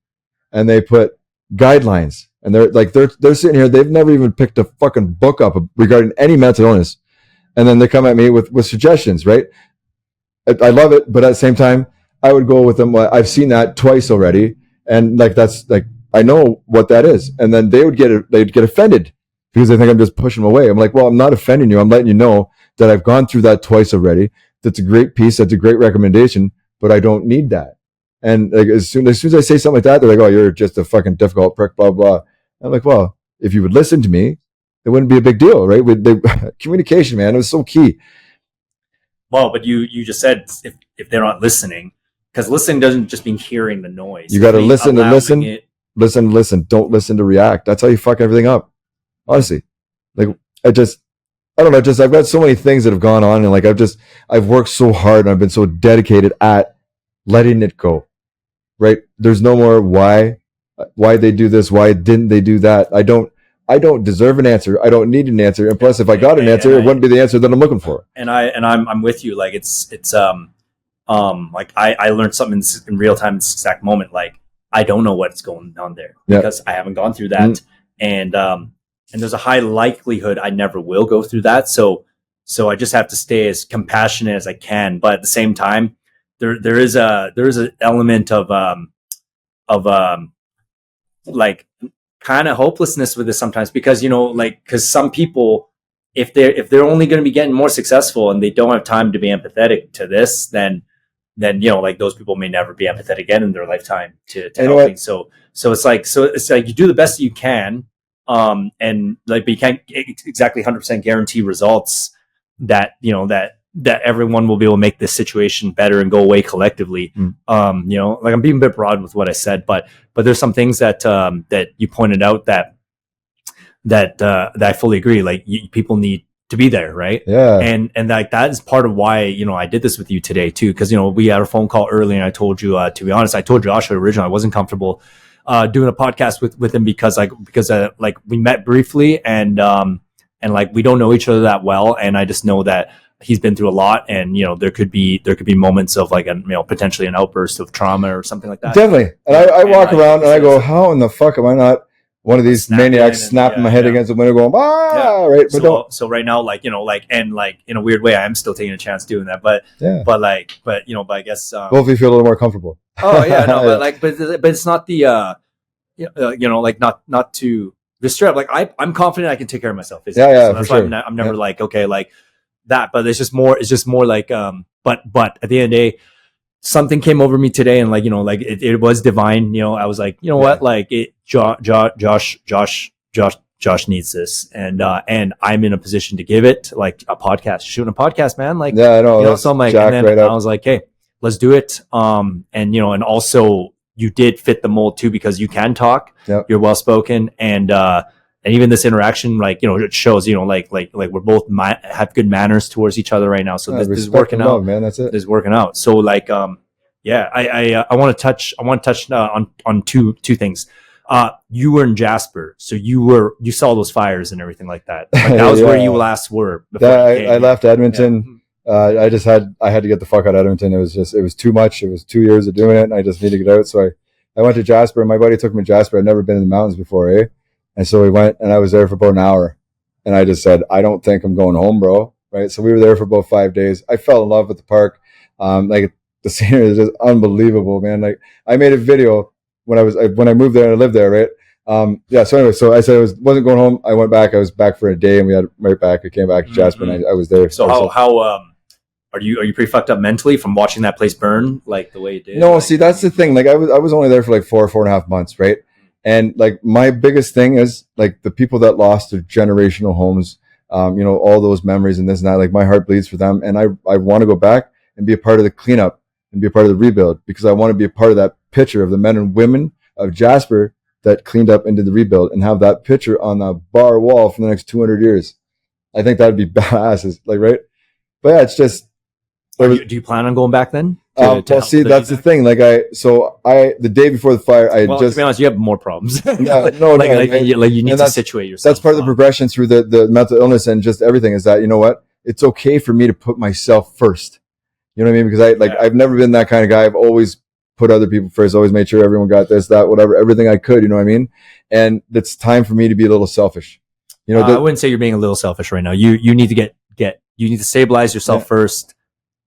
and they put guidelines, and they're sitting here. They've never even picked a fucking book up regarding any mental illness. And then they come at me with suggestions, right? I love it, but at the same time, I would go with them. I've seen that twice already, and that's I know what that is. And then they'd get offended because they think I'm just pushing them away. I'm like, well, I'm not offending you. I'm letting you know that I've gone through that twice already. That's a great piece. That's a great recommendation, but I don't need that. And as soon as I say something like that, they're like, oh, you're just a fucking difficult prick, blah blah. I'm like, well, if you would listen to me, it wouldn't be a big deal, right? Communication, man, it was so key. Well, but you just said if they're not listening, because listening doesn't just mean hearing the noise. You got to listen and listen. Listen. Don't listen to react. That's how you fuck everything up. Honestly, like, I don't know. I've got so many things that have gone on, and like, I've worked so hard, and I've been so dedicated at letting it go. Right? There's no more why they do this. Why didn't they do that? I don't deserve an answer. I don't need an answer. And plus, if I got an answer, it wouldn't be the answer that I'm looking for. And I'm with you. Like, it's like I learned something in real time, in this exact moment. Like, I don't know what's going on there because I haven't gone through that. And there's a high likelihood I never will go through that. So I just have to stay as compassionate as I can. But at the same time, there is an element of like, kind of hopelessness with this sometimes, because because some people, if they're only going to be getting more successful and they don't have time to be empathetic to this, then like, those people may never be empathetic again in their lifetime to helping. So it's like you do the best that you can, and like, but you can't exactly 100% guarantee results that that everyone will be able to make this situation better and go away collectively. Like, I'm being a bit broad with what I said, but there's some things that you pointed out that I fully agree. Like, people need to be there, right? Yeah. And like, that is part of why, I did this with you today too. Cause we had a phone call earlier, and I told you, to be honest, I told Joshua originally I wasn't comfortable, doing a podcast with him because we met briefly, and like, we don't know each other that well. And I just know that he's been through a lot, and there could be moments of like potentially an outburst of trauma or something like that. Definitely. And I walk around and I go, how in the fuck am I not one of these maniacs snapping my head against the window going, right? But so right now, like, and like in a weird way, I'm still taking a chance doing that, but I guess, both of you feel a little more comfortable. Oh yeah, no, but like, but it's not the, like not to disturb. Like I'm confident I can take care of myself. Physically. Yeah, so that's why I'm never like, okay, like that, but it's just more like, but at the end of the day, something came over me today, and like, like it was divine. I was like, what, like Josh needs this, and I'm in a position to give it, like a podcast, shooting a podcast, man. Like, I know. So I'm like, and then right I was like, hey, let's do it. And and also you did fit the mold too, because you can talk, you're well spoken, and even this interaction, like, it shows, like we're both have good manners towards each other right now. So this is working out, man. That's it. This is working out. So like, I want to touch on two things. You were in Jasper, so you saw those fires and everything like that. Like, that was where you last were. I left Edmonton. I had to get the fuck out of Edmonton. It was too much. It was 2 years of doing it, and I just needed to get out. So I went to Jasper, and my buddy took me to Jasper. I'd never been in the mountains before, eh? And so we went, and I was there for about an hour, and I just said, I don't think I'm going home, bro. Right? So we were there for about 5 days. I fell in love with the park. Like, the scenery is just unbelievable, man. Like, I made a video when I moved there and I lived there, right? So anyway, so I said I wasn't going home. I went back. I was back for a day, and we had right back. I came back to Jasper, and I was there. So how are you pretty fucked up mentally from watching that place burn like the way it did? No, like, see, that's the thing. Like, I was only there for like 4.5 months, right? And like, my biggest thing is like the people that lost their generational homes, all those memories and this and that. Like, my heart bleeds for them, and I want to go back and be a part of the cleanup and be a part of the rebuild, because I want to be a part of that picture of the men and women of Jasper that cleaned up into the rebuild, and have that picture on the bar wall for the next 200 years. I think that'd be badass, like, right? But yeah, it's just. Do you plan on going back then? See, that's the thing. Like, the day before the fire, to be honest, you have more problems. You need to situate yourself. That's part of the progression through the mental illness and just everything, is that, you know what? It's okay for me to put myself first. You know what I mean? Because I've never been that kind of guy. I've always put other people first, always made sure everyone got this, that, whatever, everything I could, you know what I mean? And it's time for me to be a little selfish. I wouldn't say you're being a little selfish right now. You need to you need to stabilize yourself first.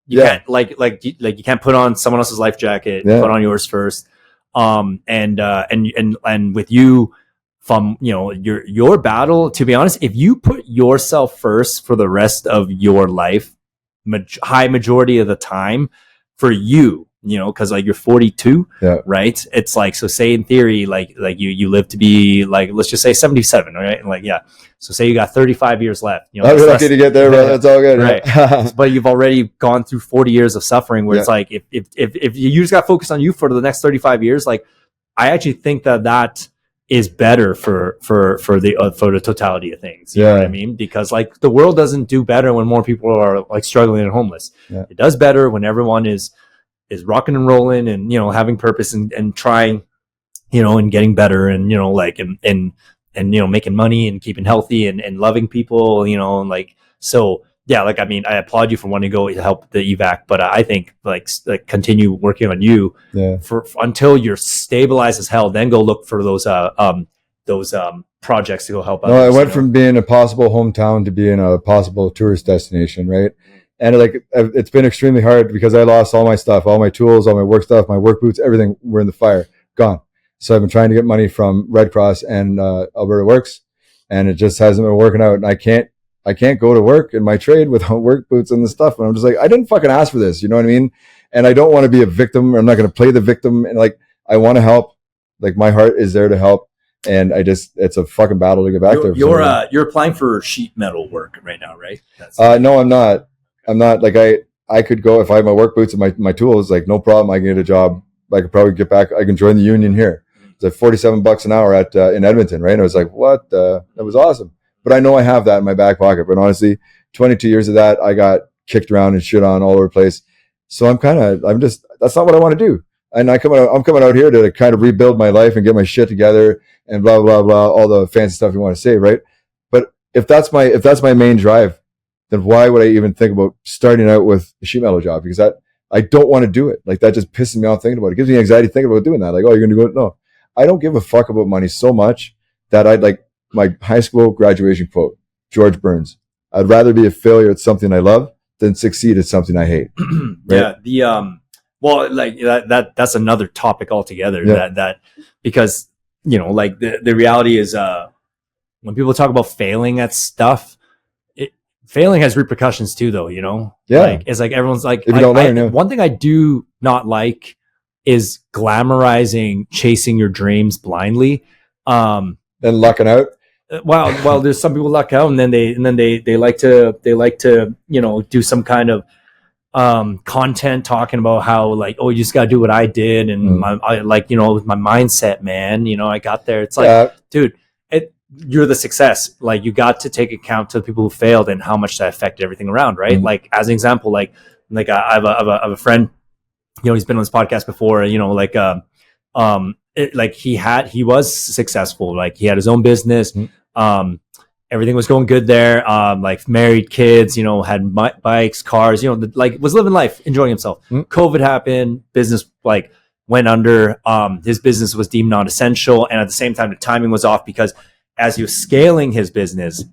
You can't you can't put on someone else's life jacket, put on yours first. And with you, from your battle, to be honest, if you put yourself first for the rest of your life, high majority of the time, for you, because like you're 42, right? It's like, so say in theory, like you live to be, like, let's just say 77, right? And so say you got 35 years left. I'll be lucky to get there, bro. That's all good, right? But you've already gone through 40 years of suffering, where it's like, if you just got focused on you for the next 35 years, like, I actually think that is better for the totality of things. You know what I mean? Because like, the world doesn't do better when more people are like struggling and homeless. It does better when everyone is rocking and rolling and, having purpose and trying, and getting better, and, and making money and keeping healthy and loving people, and like, so yeah, like, I mean, I applaud you for wanting to go to help the evac, but I think like continue working on you for until you're stabilized as hell, then go look for those projects to go help out. No, I went from being a possible hometown to being a possible tourist destination, right? And like, it's been extremely hard because I lost all my stuff, all my tools, all my work stuff, my work boots, everything were in the fire, gone. So I've been trying to get money from Red Cross and Alberta Works, and it just hasn't been working out. And I can't go to work in my trade without work boots and the stuff. And I'm just like, I didn't fucking ask for this, you know what I mean? And I don't want to be a victim. I'm not going to play the victim. And like, I want to help. Like, my heart is there to help. And it's a fucking battle to get back there. You're applying for sheet metal work right now, right? No, I'm not. Like, I could go if I have my work boots and my tools, like, no problem. I can get a job. I could probably get back. I can join the union here. It's like $47 an hour in Edmonton, right? And I was like, what? That was awesome. But I know I have that in my back pocket. But honestly, 22 years of that, I got kicked around and shit on all over the place. So that's not what I want to do. And I'm coming out here to kind of rebuild my life and get my shit together and blah, blah, blah, all the fancy stuff you want to say, right? But if that's my main drive, then why would I even think about starting out with a sheet metal job? Because I don't want to do it. Like, that just pisses me off thinking about it. It gives me anxiety thinking about doing that. Like, oh, you're going to go? No, I don't give a fuck about money so much that I'd like my high school graduation quote, George Burns. I'd rather be a failure at something I love than succeed at something I hate. Right? Yeah. Well, like that's another topic altogether. Yeah. That because like the reality is, when people talk about failing at stuff, failing has repercussions too, though. Yeah. Like it's like everyone's like, if you don't learn, one thing I do not like is glamorizing chasing your dreams blindly, and lucking out. Well, there's some people luck out, and then they like to do some kind of content talking about how like, oh, you just gotta do what I did, and with my mindset, man, I got there. It's like, dude, you're the success. Like, you got to take account to the people who failed and how much that affected everything around, right? Like, as an example, like I have a friend, he's been on this podcast before, he was successful. Like, he had his own business. Everything was going good there. Like, married, kids, had bikes, cars, was living life, enjoying himself. COVID happened, business like went under. His business was deemed non-essential, and at the same time, the timing was off because as he was scaling his business,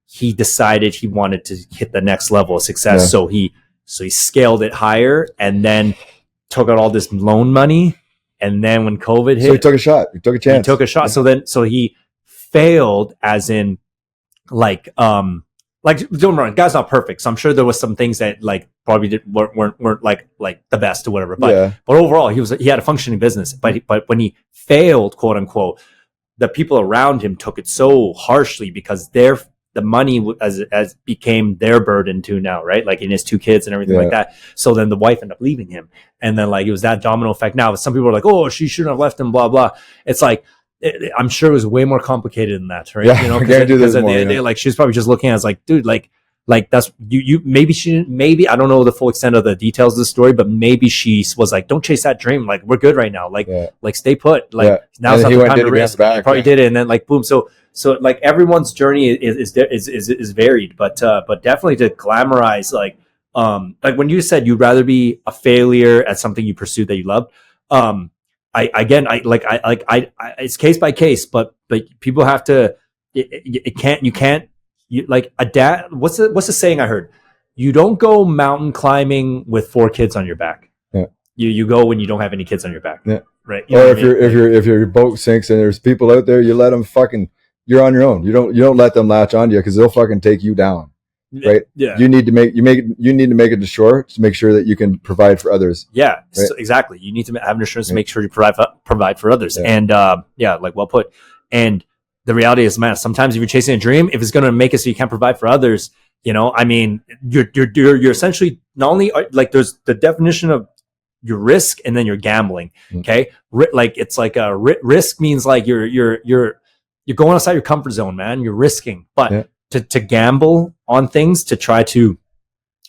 he decided he wanted to hit the next level of success. Yeah. So he scaled it higher, and then took out all this loan money. And then when COVID hit, so he took a shot. He took a chance. He took a shot. Yeah. So he failed, as in like don't get me wrong, the guy's not perfect. So I'm sure there was some things that like probably weren't like the best or whatever. But but overall, he had a functioning business. But when he failed, quote unquote, the people around him took it so harshly because the money as became their burden too now, right? Like, in his 2 kids and everything like that. So then the wife ended up leaving him, and then like it was that domino effect. Now some people are like, oh, she shouldn't have left him, blah blah. It's like, I'm sure it was way more complicated than that, right? Yeah, because at the end of the day, like, she's probably just looking at it as like, dude, like that's you maybe she didn't, maybe I don't know the full extent of the details of the story, but maybe she was like, don't chase that dream, like, we're good right now, like stay put, like now's not the time to risk. Probably did it, and then like boom. So like everyone's journey is varied, but definitely to glamorize like when you said you'd rather be a failure at something you pursued that you loved, it's case by case, but people have to, you like adapt. What's the saying I heard? You don't go mountain climbing with 4 kids on your back. Yeah. You go when you don't have any kids on your back. Yeah. Right. Or if your boat sinks and there's people out there, you let them you're on your own. You don't let them latch onto you because they'll fucking take you down. Right. Yeah. You need to make it to shore to make sure that you can provide for others. Yeah. Right? So exactly. You need to have an insurance to make sure you provide for others. Yeah. And like, well put. And the reality is, man, sometimes if you're chasing a dream, if it's going to make it so you can't provide for others, I mean, you're essentially not only like, there's the definition of your risk and then you're gambling. Okay. Like, it's like a risk means like you're going outside your comfort zone, man. You're risking, but to gamble on things, to try to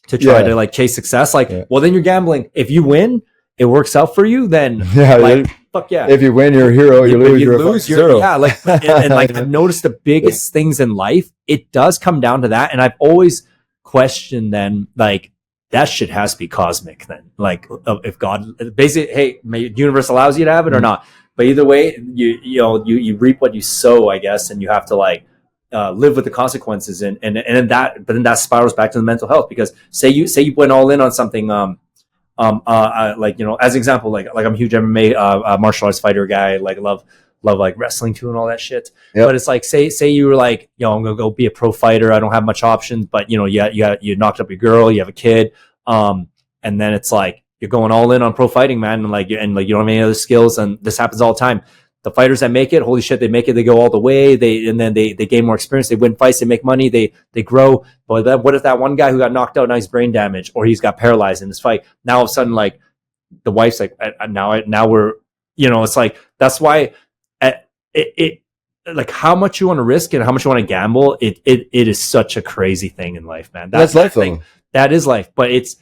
like chase success, like, well, then you're gambling. If you win, it works out for you, then like, fuck yeah. If you win, you're a hero. You lose, you're zero. Yeah, like, and like, I've noticed the biggest things in life, it does come down to that. And I've always questioned then, like, that shit has to be cosmic then. Like, if God basically, hey, the universe allows you to have it or not. But either way, you reap what you sow, I guess, and you have to like live with the consequences, and that, but then that spirals back to the mental health, because say you went all in on something, like, as an example, like I'm a huge MMA martial arts fighter guy, like love like wrestling too and all that shit. Yep. But it's like, say you were like, I'm gonna go be a pro fighter, I don't have much options, but you knocked up your girl, you have a kid, and then it's like you're going all in on pro fighting, man, and you don't have any other skills, and this happens all the time. The fighters that make it, holy shit, they make it, they go all the way, they gain more experience, they win fights, they make money, they grow. But what if that one guy who got knocked out, now he's brain damaged, or he's got paralyzed in this fight? Now all of a sudden, like, the wife's like, now we're, it's like, that's why it like, how much you want to risk and how much you want to gamble, it is such a crazy thing in life, man. That's life, though. That is life, but it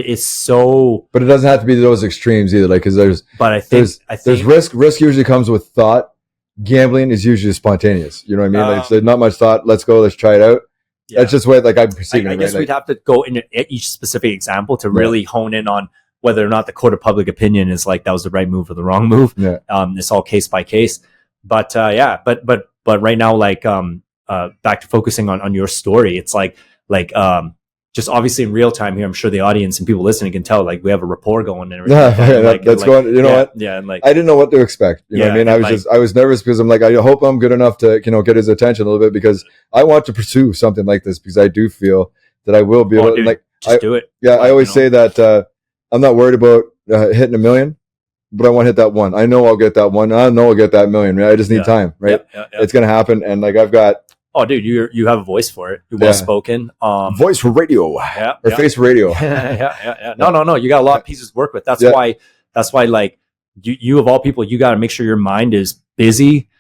is so. But it doesn't have to be those extremes either. Like, because there's risk. Risk usually comes with thought. Gambling is usually spontaneous. You know what I mean? Like, there's not much thought. Let's go. Let's try it out. Yeah. That's just the way, like, I'm perceiving it. I guess we'd have to go into each specific example to really hone in on whether or not the court of public opinion is like that was the right move or the wrong move. Yeah. It's all case by case. But but But right now, like back to focusing on your story, it's like just obviously in real time here, I'm sure the audience and people listening can tell, like we have a rapport going and everything. Yeah, that's going, you know what? Yeah. And like, I didn't know what to expect. You know what I mean? I was nervous because I'm like, I hope I'm good enough to, get his attention a little bit, because I want to pursue something like this, because I do feel that I will be able to, like, just do it. Yeah. I always say that, I'm not worried about hitting 1 million, but I want to hit that one. I know I'll get that one. I know I'll get that 1 million. Right? I just need time, right? It's going to happen. And like, I've got, oh, dude, you have a voice for it. You're well spoken. Voice for radio, face for radio. Yeah. No. You got a lot of pieces to work with. That's why, like you of all people, you got to make sure your mind is busy,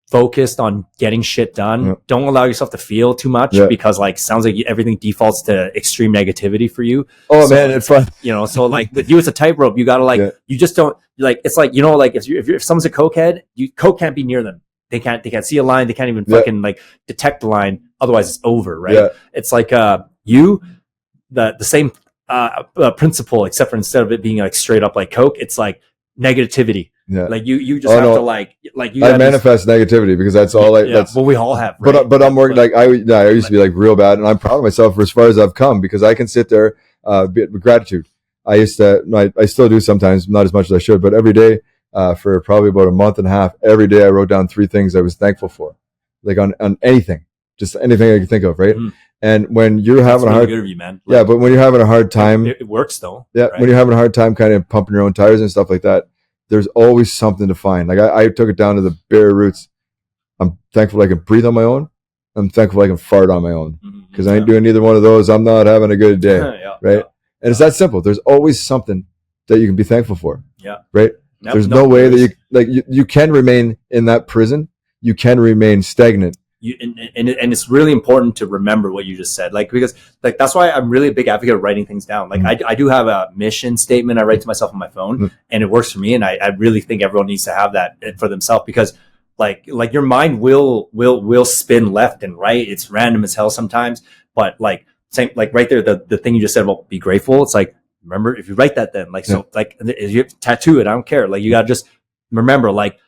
focused on getting shit done. Don't allow yourself to feel too much, because like sounds like everything defaults to extreme negativity for you. Oh, so, man, it's fun. So like with you, it's a tightrope. You got to like you just don't like. It's like like if someone's a cokehead, coke can't be near them. They can't see a line. They can't even fucking like detect the line. Otherwise it's over. Right. Yeah. It's like, the same, principle, except for instead of it being like straight up like coke, it's like negativity. Yeah. Like you just have to like you. I manifest negativity, because that's all that's well, we all have. Right? But I'm working, like I used to be like real bad, and I'm proud of myself for as far as I've come, because I can sit there, with gratitude. I still do sometimes, not as much as I should, but every day, for probably about a month and a half, every day I wrote down 3 things I was thankful for, like on anything, just anything I could think of, right? Mm-hmm. And when you're having a hard, good of you, man. Like, but when you're having a hard time, it works though. Yeah, right? When you're having a hard time, kind of pumping your own tires and stuff like that, there's always something to find. Like I took it down to the bare roots. I'm thankful I can breathe on my own. I'm thankful I can fart on my own, because I ain't doing either one of those. I'm not having a good day, right? And it's that simple. There's always something that you can be thankful for. Yeah, right. There's no way that you can remain in that prison. You can remain stagnant. And it's really important to remember what you just said, like, because like that's why I'm really a big advocate of writing things down. Like I do have a mission statement I write to myself on my phone, and it works for me. And I really think everyone needs to have that for themselves, because like your mind will spin left and right. It's random as hell sometimes, but like same, like right there, the thing you just said about be grateful. It's like, remember, if you write that, then like, so like if you tattoo it, I don't care. Like you gotta just remember, like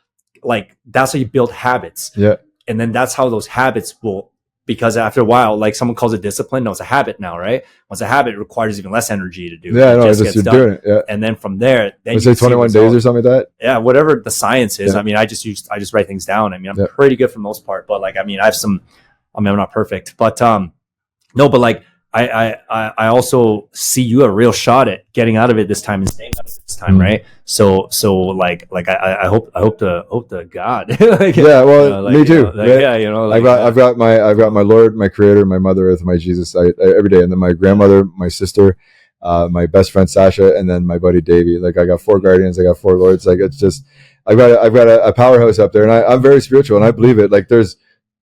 that's how you build habits. Yeah. And then that's how those habits will, because after a while, like someone calls it discipline. No, it's a habit now, right? Once a habit, it requires even less energy to do. Yeah, no, just gets done. Doing it. Yeah. And then from there, then you say 21 days or something like that. Yeah, whatever the science is. Yeah. I mean, I just write things down. I mean, I'm pretty good for the most part, but like, I mean, I'm not perfect, but no, but like I also see you a real shot at getting out of it this time and staying out of it this time, right? So like I hope to God. Like, yeah, well, me too. Right? Yeah, like, I've got my Lord, my Creator, my Mother Earth, my Jesus, I every day, and then my grandmother, my sister, my best friend Sasha, and then my buddy Davey. Like I got 4 guardians, I got 4 lords. Like it's just I've got a powerhouse up there, and I'm very spiritual, and I believe it. Like there's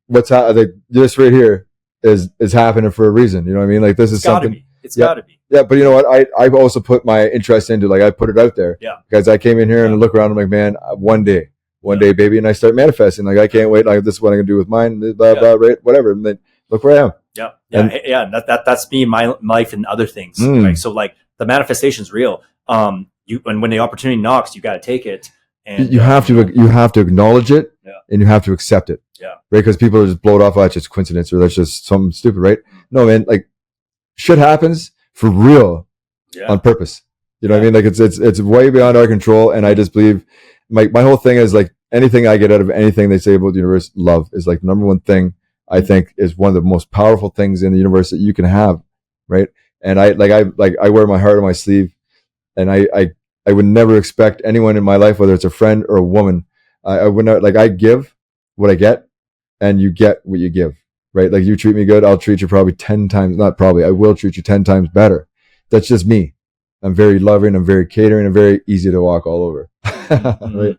this right here is happening for a reason. You know what I mean? Like this is something. It's gotta be. Yeah, but you know what? I've also put my interest into, like, I put it out there. Yeah. Because I came in here and I look around, I'm like, man, one day, baby, and I start manifesting. Like I can't wait. Like this is what I'm gonna do with mine. Blah blah, right? Whatever. And then look where I am. Yeah. That's me, my life, and other things. Right? So like the manifestation is real. And when the opportunity knocks, you got to take it. And you have to acknowledge it, and you have to accept it. Yeah. Right? Because people are just blown off. Oh, that's just coincidence, or that's just something stupid, right? No, man. Like shit happens for real, on purpose. You know what I mean? Like it's way beyond our control. And I just believe my whole thing is like anything I get out of anything they say about the universe, love is like the number one thing I think is one of the most powerful things in the universe that you can have. Right. And I wear my heart on my sleeve, and I would never expect anyone in my life, whether it's a friend or a woman, I would not, like I give what I get, and you get what you give. Right? Like you treat me good, I'll treat you probably 10 times, not probably, I will treat you 10 times better. That's just me. I'm very loving, I'm very catering, I'm very easy to walk all over. Right?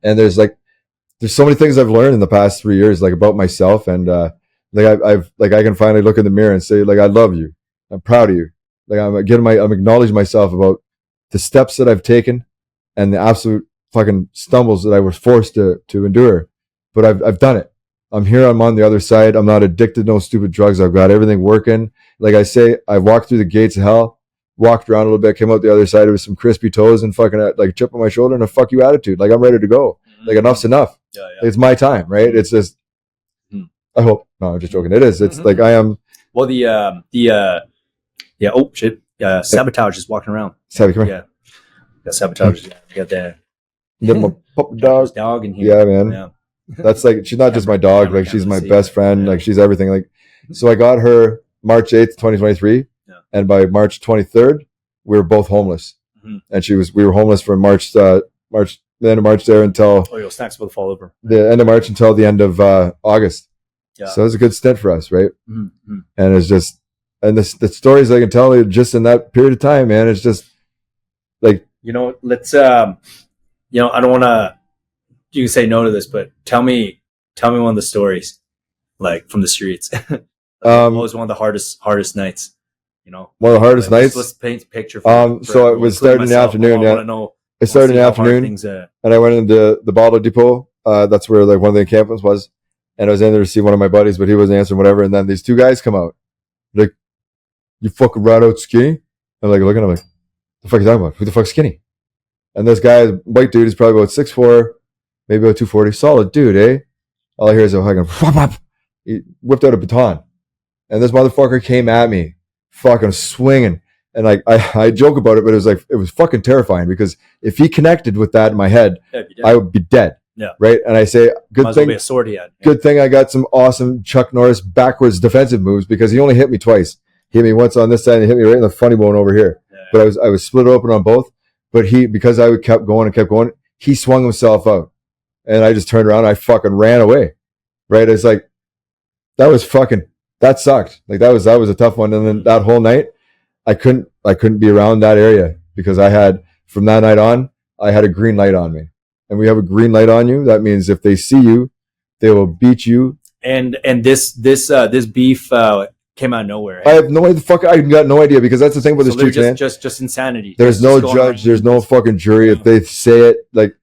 And there's so many things I've learned in the past 3 years, like about myself. And, like I can finally look in the mirror and say, like, I love you. I'm proud of you. Like I'm acknowledging myself about the steps that I've taken and the absolute fucking stumbles that I was forced to endure. But I've done it. I'm here. I'm on the other side. I'm not addicted to no stupid drugs. I've got everything working. Like I say, I walked through the gates of hell, walked around a little bit, came out the other side with some crispy toes and fucking like a chip on my shoulder and a fuck you attitude. Like I'm ready to go. Like enough's enough. Yeah. It's my time, right? It's just I hope. No, I'm just joking. It is. It's like I am. Well, oh shit. Sabotage is walking around. Savvy, come here. Yeah. Sabotage. Yeah. We got the pup dog in here. Yeah, man. Yeah. That's like, she's not just my dog. Like, she's my best friend. Like, she's everything. Like, so I got her March 8th, 2023. Yeah. And by March 23rd, we were both homeless. And we were homeless from the end of March there until. Oh, your snacks will fall over. The end of March until the end of August. Yeah. So it was a good stint for us, right? Mm-hmm. And it's just, and the stories I can tell you just in that period of time, man, it's just like, let's, I don't want to, you can say no to this, but tell me one of the stories, like from the streets. What was one of the hardest nights, One of the hardest nights? Let's paint a picture. So it was started in the afternoon. It started in the afternoon and I went into the bottle depot. That's where like one of the encampments was. And I was in there to see one of my buddies, but he wasn't answering, whatever. And then these two guys come out. Like, you fucking rat out skinny? I'm like, looking, I'm like, the fuck are you talking about? Who the fuck's skinny? And this guy, white dude, is probably about 6'4", maybe about 240. Solid dude, eh? All I hear is a fucking, he whipped out a baton. And this motherfucker came at me, fucking swinging. And like, I joke about it, but it was fucking terrifying because if he connected with that in my head, I would be dead. Yeah. Right. And I say, good thing, be a sword he had. Good thing I got some awesome Chuck Norris backwards defensive moves because he only hit me twice. He hit me once on this side and he hit me right in the funny bone over here. Yeah. But I was split open on both. But because I kept going, he swung himself out. And I just turned around and I fucking ran away. Right. It's like, that sucked. Like that was a tough one. And then that whole night, I couldn't be around that area because from that night on, I had a green light on me. And we have a green light on you. That means if they see you, they will beat you. And this beef came out of nowhere. I have no idea. I got no idea because that's the thing with the streets, man. Just insanity. There's no judge. There's no fucking jury. If they say it, like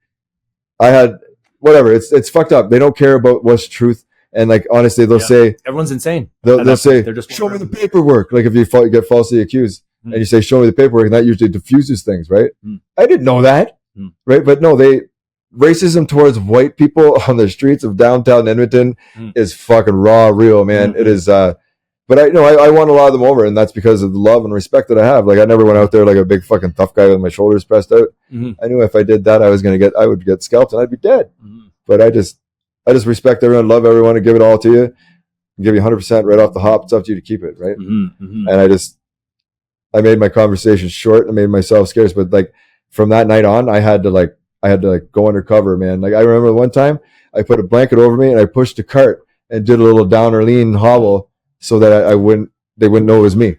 I had whatever. It's fucked up. They don't care about what's truth. And like honestly, they'll say everyone's insane. They'll say, "Show me the paperwork." Like if you get falsely accused, and you say, "Show me the paperwork," and that usually diffuses things, right? I didn't know that, right? But no, racism towards white people on the streets of downtown Edmonton is fucking raw, real, man. It is. But I won a lot of them over, and that's because of the love and respect that I have. Like I never went out there like a big fucking tough guy with my shoulders pressed out. I knew if I did that, I would get scalped and I'd be dead. But I just respect everyone, love everyone, and give it all to you, and give you 100% right off the hop. It's up to you to keep it, right? And I made my conversation short and made myself scarce. But like from that night on, I had to go undercover, man. Like I remember one time I put a blanket over me and I pushed a cart and did a little down or lean hobble so that they wouldn't know it was me.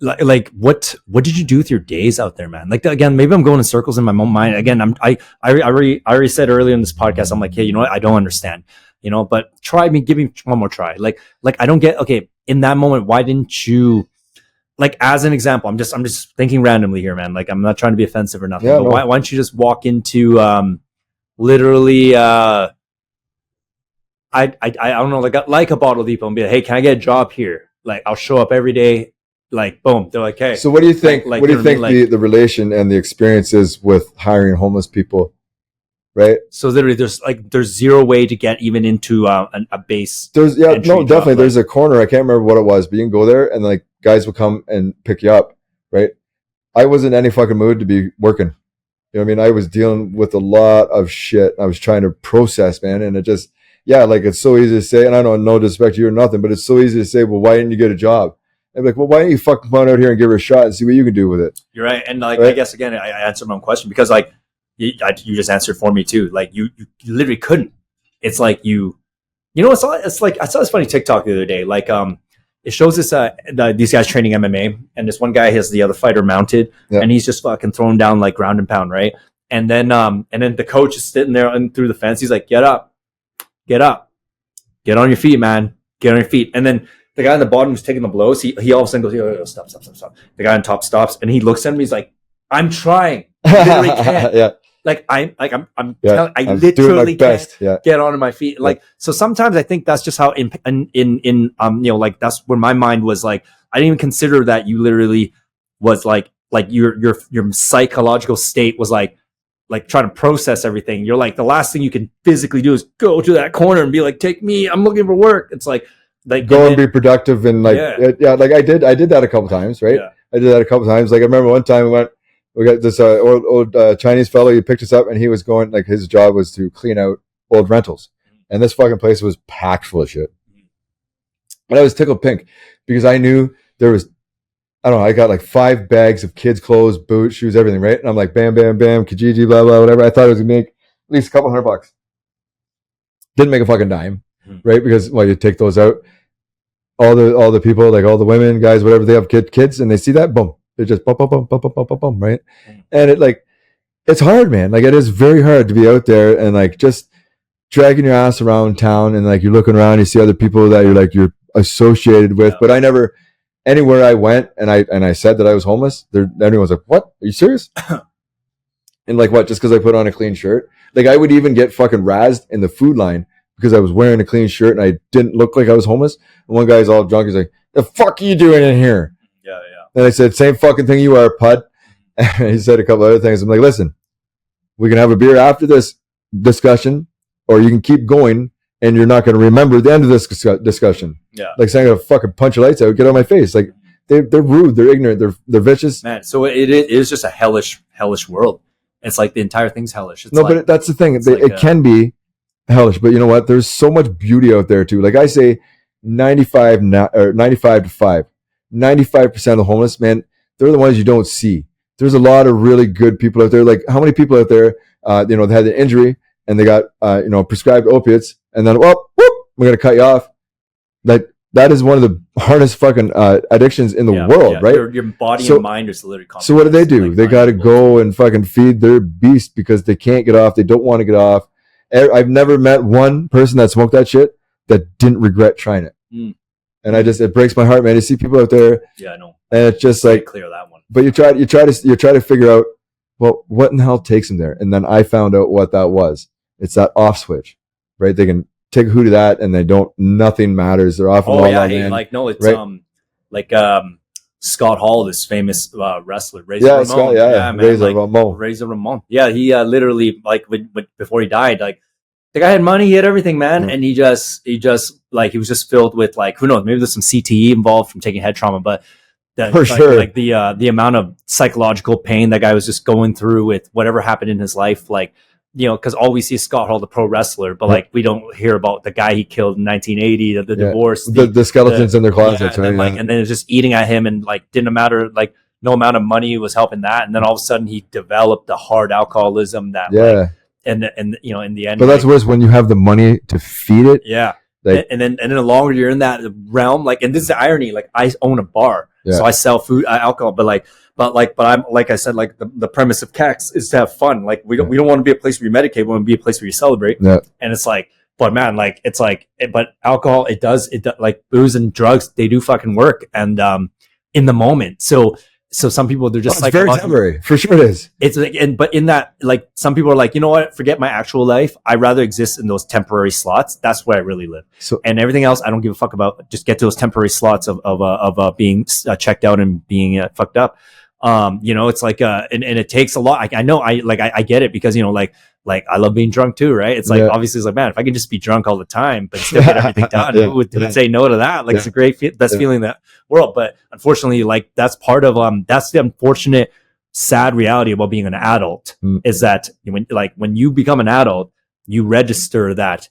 Like what did you do with your days out there, man? Like again, maybe I'm going in circles in my own mind. Again, I already said earlier in this podcast, I'm like, hey, you know what? I don't understand, but give me one more try. Like I don't get, okay, in that moment, why didn't you, like as an example, I'm just thinking randomly here, man. Like I'm not trying to be offensive or nothing, but why don't you just walk into literally I don't know, like a bottle depot and be like, hey, can I get a job here? Like I'll show up every day. Like boom, they're like, hey. So what do you think? What do you think the relation and the experiences with hiring homeless people, right? So literally, there's zero way to get even into a base. Definitely. Job, there's a corner. I can't remember what it was, but you can go there and like guys will come and pick you up, right? I wasn't in any fucking mood to be working. You know what I mean? I was dealing with a lot of shit. I was trying to process, man, and it just like it's so easy to say, and I don't no disrespect to you or nothing, but it's so easy to say, well, why didn't you get a job? I'm like, well, why don't you fucking come out here and give her a shot and see what you can do with it? You're right. And like, right? I guess, again, I answered my own question because like you just answered for me too. Like you literally couldn't. It's like it's like, I saw this funny TikTok the other day. Like, it shows this, these guys training MMA and this one guy has the other fighter mounted and he's just fucking throwing down like ground and pound. Right. And then the coach is sitting there and through the fence. He's like, get up, get on your feet, man. Get on your feet. And then the guy on the bottom who's taking the blows, he all of a sudden goes, yo, stop. The guy on top stops and he looks at me. He's like, I'm trying. I literally can't. I'm literally can't get onto my feet. Like, so sometimes I think that's just how like that's where my mind was like, I didn't even consider that you literally was like your psychological state was like, like trying to process everything. You're like, the last thing you can physically do is go to that corner and be like, take me, I'm looking for work. It's like go and be productive. And like, like I did that a couple times, right? Yeah. I did that a couple times. Like I remember one time we got this old Chinese fellow. He picked us up and he was going, like his job was to clean out old rentals. And this fucking place was packed full of shit. And I was tickled pink because I knew there was, I don't know, I got like 5 bags of kids' clothes, boots, shoes, everything, right? And I'm like, bam, bam, bam, Kijiji, blah, blah, whatever. I thought it was going to make at least a couple $100. Didn't make a fucking dime, right? Because, well, you take those out. All the people, like all the women, guys, whatever, they have kids, and they see that, boom. They just bum, bum, bum, bum, bum, bum, bum, bum, right? And it like, it's hard, man. Like, it is very hard to be out there and like just dragging your ass around town and like you're looking around, you see other people that you're associated with. But I never, anywhere I went and I said that I was homeless, everyone was like, what? Are you serious? And like, what? Just because I put on a clean shirt? Like, I would even get fucking razzed in the food line because I was wearing a clean shirt and I didn't look like I was homeless. And one guy's all drunk. He's like, the fuck are you doing in here? Yeah. And I said, same fucking thing you are, pud. And he said a couple other things. I'm like, listen, we can have a beer after this discussion, or you can keep going and you're not going to remember the end of this discussion. Yeah. Like saying, I'm going to fucking punch your lights out, get on my face. Like, they're rude, they're ignorant, they're vicious. Man, so it is just a hellish world. It's like the entire thing's hellish. It's but that's the thing. It can be hellish, but you know what? There's so much beauty out there too. Like I say, 95 to 5. 95% of the homeless, man, they're the ones you don't see. There's a lot of really good people out there. Like, how many people out there, they had an injury and they got, prescribed opiates, and then, whoop, we're going to cut you off. Like, that is one of the hardest fucking addictions in the world, right? Your body and mind is literally compromised. So what do? Like, they got to go and fucking feed their beast because they can't get off. They don't want to get off. I've never met one person that smoked that shit that didn't regret trying it. And it breaks my heart, man. You see people out there. Yeah, I know. And it's just like, clear that one. But you try to figure out, well, what in the hell takes them there? And then I found out what that was. It's that off switch, right? They can take a hoot of that and nothing matters. They're off. Scott Hall, this famous wrestler, Razor Ramon. Razor Ramon. Yeah, he literally, like, before he died, like, the guy had money, he had everything, man. Mm-hmm. And he was just filled with, like, who knows, maybe there's some CTE involved from taking head trauma, but sure. Like the amount of psychological pain that guy was just going through with whatever happened in his life, like, because all we see is Scott Hall, the pro wrestler, but like we don't hear about the guy he killed in 1980, the divorce, the skeletons in their closets, and then it was just eating at him, and like didn't matter, like no amount of money was helping that, and then all of a sudden he developed the hard alcoholism that and in the end. But that's worse when you have the money to feed it. Yeah, and then the longer you're in that realm, like, and this is the irony, like I own a bar, so I sell food, alcohol, but I'm, like I said, like the premise of Kex is to have fun. Like we don't want to be a place where you medicate. We want to be a place where you celebrate. Yeah. And it's like, but man, like it's like, but alcohol, it does like booze and drugs, they do fucking work. And in the moment, so some people, they're just like very temporary. For sure it is. It's like, but in that, like some people are like, you know what? Forget my actual life. I'd rather exist in those temporary slots. That's where I really live. So, and everything else, I don't give a fuck about. Just get to those temporary slots of being checked out and being fucked up. It's like, and it takes a lot. I know I get it because, like I love being drunk too, right? It's like, obviously it's like, man, if I can just be drunk all the time, but still get everything done, who would say no to that? Like, it's a great, best feeling in that world. But unfortunately, like that's part of, that's the unfortunate, sad reality about being an adult is that when you become an adult, you register that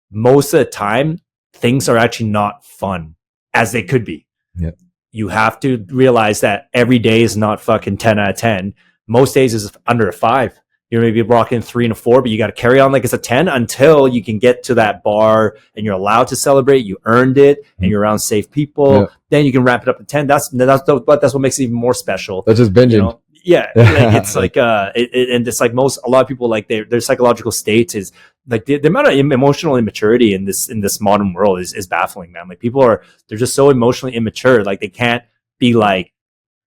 most of the time things are actually not fun as they could be. Yeah. You have to realize that every day is not fucking 10 out of 10. Most days is under a 5. You're maybe rocking 3 and a 4, but you got to carry on like it's a 10 until you can get to that bar and you're allowed to celebrate. You earned it and you're around safe people. Yeah. Then you can ramp it up to 10. That's what makes it even more special. That's just binging. Yeah. Like, it's like, and it's like a lot of people, like their psychological states is like the amount of emotional immaturity in this modern world is baffling, man. Like they're just so emotionally immature. Like they can't be like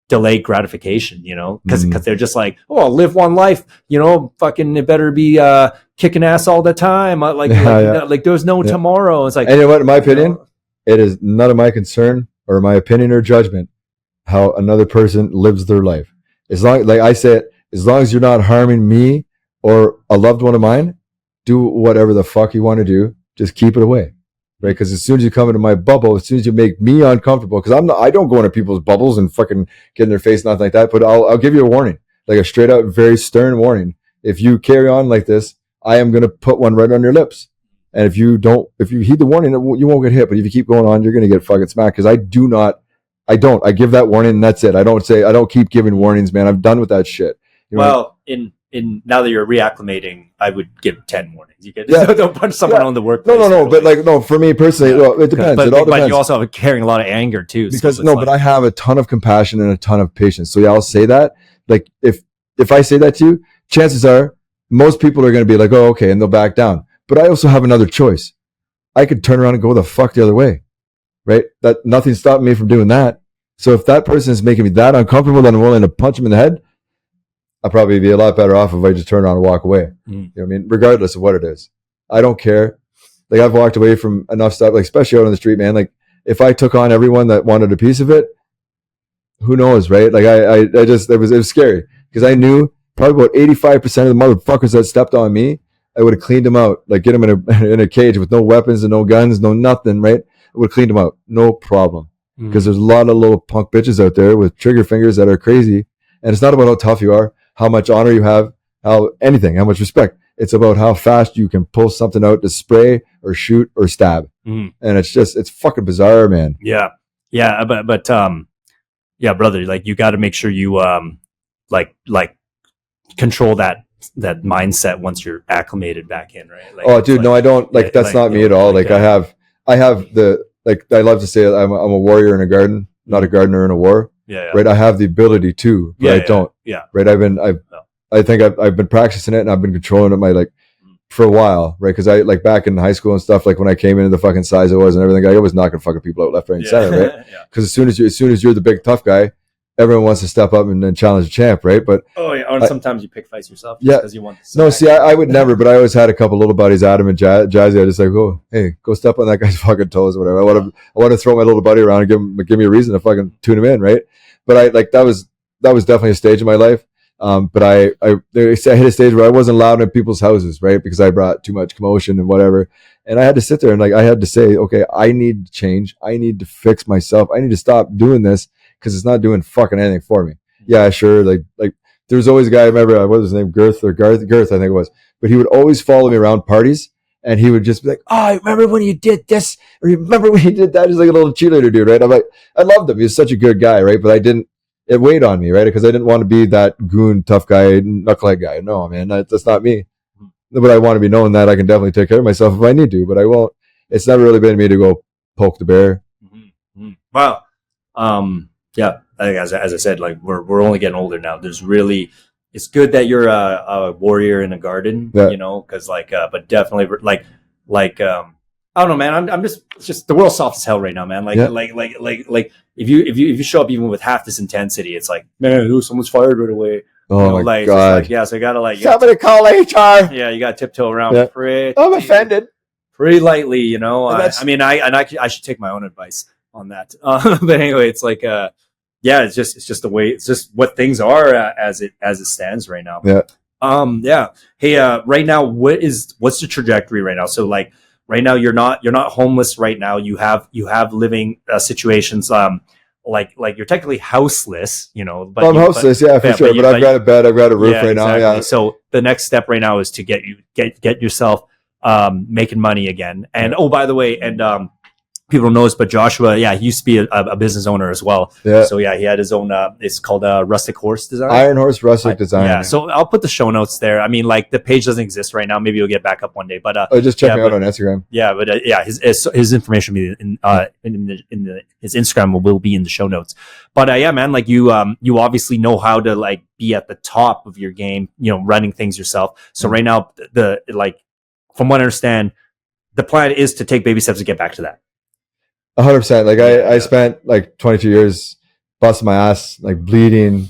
delayed gratification, because they're just like, oh, I'll live one life, fucking it better be kicking ass all the time. Like there's no tomorrow. It's like, and you know what, in my opinion, it is none of my concern or my opinion or judgment how another person lives their life. As long, like I said, as long as you're not harming me or a loved one of mine, do whatever the fuck you want to do. Just keep it away. Right? Because as soon as you come into my bubble, as soon as you make me uncomfortable, because I don't go into people's bubbles and fucking get in their face, nothing like that. But I'll give you a warning, like a straight out, very stern warning. If you carry on like this, I am going to put one right on your lips. And if you heed the warning, you won't get hit. But if you keep going on, you're going to get fucking smacked. Because I give that warning and that's it. I don't keep giving warnings, man. I'm done with that shit. You know, well, in now that you're reacclimating, I would give 10 warnings. You get don't punch someone on the workplace. No. But like, no, for me personally, well, it depends. But, it all depends. But you also have carrying a lot of anger too. Because but I have a ton of compassion and a ton of patience. So yeah, I'll say that. Like if I say that to you, chances are most people are going to be like, oh, okay, and they'll back down. But I also have another choice. I could turn around and go the fuck the other way, right? That nothing's stopping me from doing that. So if that person is making me that uncomfortable, then I'm willing to punch him in the head. I'll probably be a lot better off if I just turn around and walk away. You know what I mean? Regardless of what it is. I don't care. Like I've walked away from enough stuff, like especially out on the street, man. Like if I took on everyone that wanted a piece of it, who knows, right? Like I just, it was scary because I knew probably about 85% of the motherfuckers that stepped on me, I would have cleaned them out, like get them in a cage with no weapons and no guns, no nothing, right? I would have cleaned them out. No problem. Because there's a lot of little punk bitches out there with trigger fingers that are crazy. And it's not about how tough you are, how much honor you have, how much respect. It's about how fast you can pull something out to spray or shoot or stab. And it's fucking bizarre, man. Yeah. But yeah, brother, like you got to make sure you, like control that mindset once you're acclimated back in, right? Like, oh, dude, like, no, I don't like, that's not me at all. Like I have the, like, I love to say I'm a warrior in a garden, not a gardener in a war. Yeah. Right. I have the ability to, but I don't. Yeah. Right. I think I've been practicing it and I've been controlling it for a while. Right. Cause I like back in high school and stuff, like when I came into the fucking size I was and everything, I was knocking fucking people out left, right, and center. Right. Cause as soon as you're the big tough guy, everyone wants to step up and challenge the champ. Right. But sometimes you pick fights yourself. Because you want to. No, see, I would never, but I always had a couple little buddies, Adam and Jazzy. I just like, oh, hey, go step on that guy's fucking toes or whatever. I want to throw my little buddy around and give me a reason to fucking tune him in. Right. But that was definitely a stage in my life. But I hit a stage where I wasn't allowed in people's houses, right? Because I brought too much commotion and whatever. And I had to sit there and like, I had to say, okay, I need to change. I need to fix myself. I need to stop doing this because it's not doing fucking anything for me. Yeah, sure. Like there's always a guy, I remember, what was his name? Girth, I think it was. But he would always follow me around parties. And he would just be like, oh, I remember when you did this, or remember when you did that. He's like a little cheerleader dude, right? I'm like, I loved him. He was such a good guy, right? But it weighed on me, right? Because I didn't want to be that goon, tough guy, knucklehead guy. No, man, that's not me. But I want to be known that I can definitely take care of myself if I need to, but I won't. It's never really been me to go poke the bear. Wow. Yeah, I think as I said, like we're only getting older now. It's good that you're a warrior in a garden, you know, because but definitely I don't know, man. I'm just the world's soft as hell right now, man. Like if you show up even with half this intensity, it's like, man, someone's fired right away. Oh my God. So you gotta somebody call HR. Yeah, you gotta tiptoe around pretty. I'm offended. Pretty lightly, you know. I should take my own advice on that. But anyway, it's like it's just the way, it's just what things are as it stands right now. Hey, right now, what's the trajectory right now? So like right now, you're not homeless right now. You have living situations. Like you're technically houseless, you know. But I'm houseless, for sure. But I've got a bed, I've got a roof right now. Yeah. So the next step right now is to get yourself making money again. And oh, by the way, and people don't know this, but Joshua, he used to be a business owner as well. Yeah. So he had his own. It's called Rustic Horse Design. Iron Horse Rustic Design. Yeah. So I'll put the show notes there. I mean, like the page doesn't exist right now. Maybe it'll get back up one day. But just check me out on Instagram. Yeah, but his information will be in his Instagram will be in the show notes. But man, like you obviously know how to like be at the top of your game. You know, running things yourself. So right now, from what I understand, the plan is to take baby steps to get back to that. 100%. Like I spent like 22 years busting my ass, like bleeding,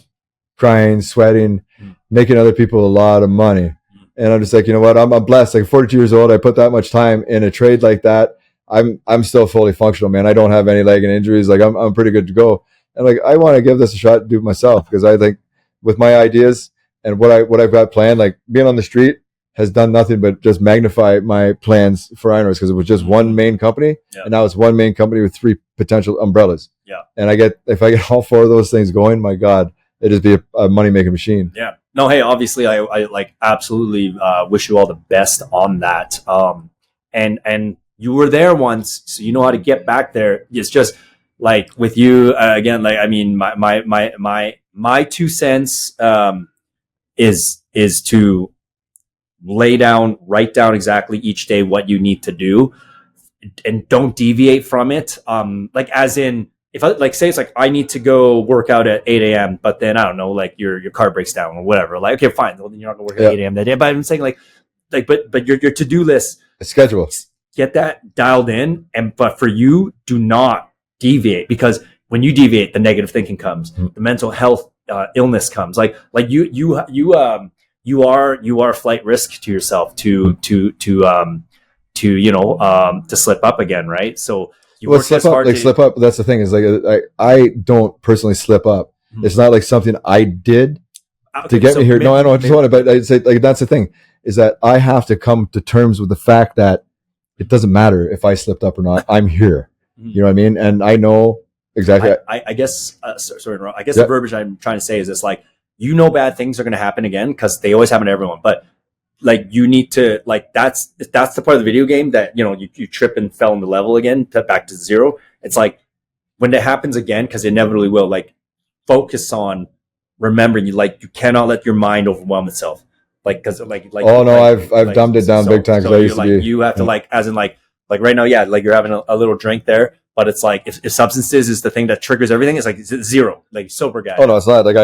crying, sweating, making other people a lot of money. And I'm just like, you know what? I'm blessed. Like 42 years old, I put that much time in a trade like that. I'm still fully functional, man. I don't have any leg and injuries. Like I'm pretty good to go. And like I want to give this a shot to do it myself because I think with my ideas, And what I've got planned, like being on the street has done nothing but just magnify my plans for Ironworks, because it was just one main company, and now it's one main company with 3 potential umbrellas. Yeah. And if I get all 4 of those things going, my God, it'd just be a money making machine. Yeah. No, hey, obviously I like absolutely wish you all the best on that. And you were there once, so you know how to get back there. It's just like with you again, like, I mean, my 2 cents is to write down exactly each day what you need to do, and don't deviate from it. Like as in, if I like say it's like I need to go work out at 8 a.m., but then I don't know, like your car breaks down or whatever. Like, okay, fine, well, then you're not gonna work at 8 a.m. that day. But I'm saying but your to-do list, a schedule, get that dialed in, but for you, do not deviate, because when you deviate, the negative thinking comes, the mental health illness comes. Like you are flight risk to yourself to slip up again, right? So you work slip up, slip up. That's the thing, is like I don't personally slip up. It's not like something I did to get me here. No, I know. I just want to, but I say, like, that's the thing, is that I have to come to terms with the fact that it doesn't matter if I slipped up or not. I'm here. You know what I mean? And I know exactly. I guess. Sorry, I guess the verbiage I'm trying to say is this: like, bad things are going to happen again, because they always happen to everyone. But like, you need to, like, that's the part of the video game that you trip and fell in the level again, back to 0. It's like, when it happens again, because it inevitably will, like, focus on remembering you cannot let your mind overwhelm itself. Like, because like oh no, I've dumbed it down big time, because I used to be. You have to as in like right now, like you're having a little drink there, but it's like if substances is the thing that triggers everything, it's like 0, like sober guy. Oh no, it's not. Like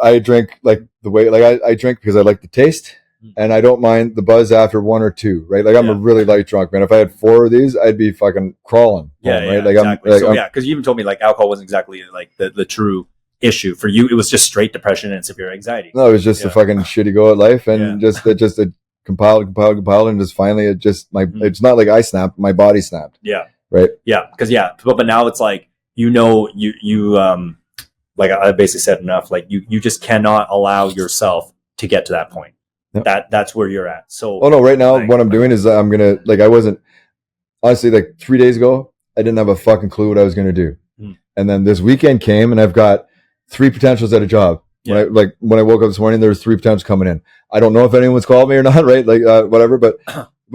I drink like the way, like I drink because I like the taste, and I don't mind the buzz after 1 or 2, right? Like I'm a really light drunk, man. If I had 4 of these, I'd be fucking crawling. Right? Like exactly. Because you even told me like alcohol wasn't exactly like the true issue for you. It was just straight depression and severe anxiety. No, it was just a fucking shitty go at life, and just it compiled, and just finally it's not like I snapped, my body snapped. Yeah. Right. Yeah. Because but now it's like, you like I basically said enough. Like you just cannot allow yourself to get to that point. Yep. That's where you're at. So no, right now what I'm doing is I'm gonna, like, I wasn't, honestly, like 3 days ago, I didn't have a fucking clue what I was gonna do. And then this weekend came, and I've got 3 potentials at a job. Yeah. When I woke up this morning, there was 3 potentials coming in. I don't know if anyone's called me or not, right? Like whatever, but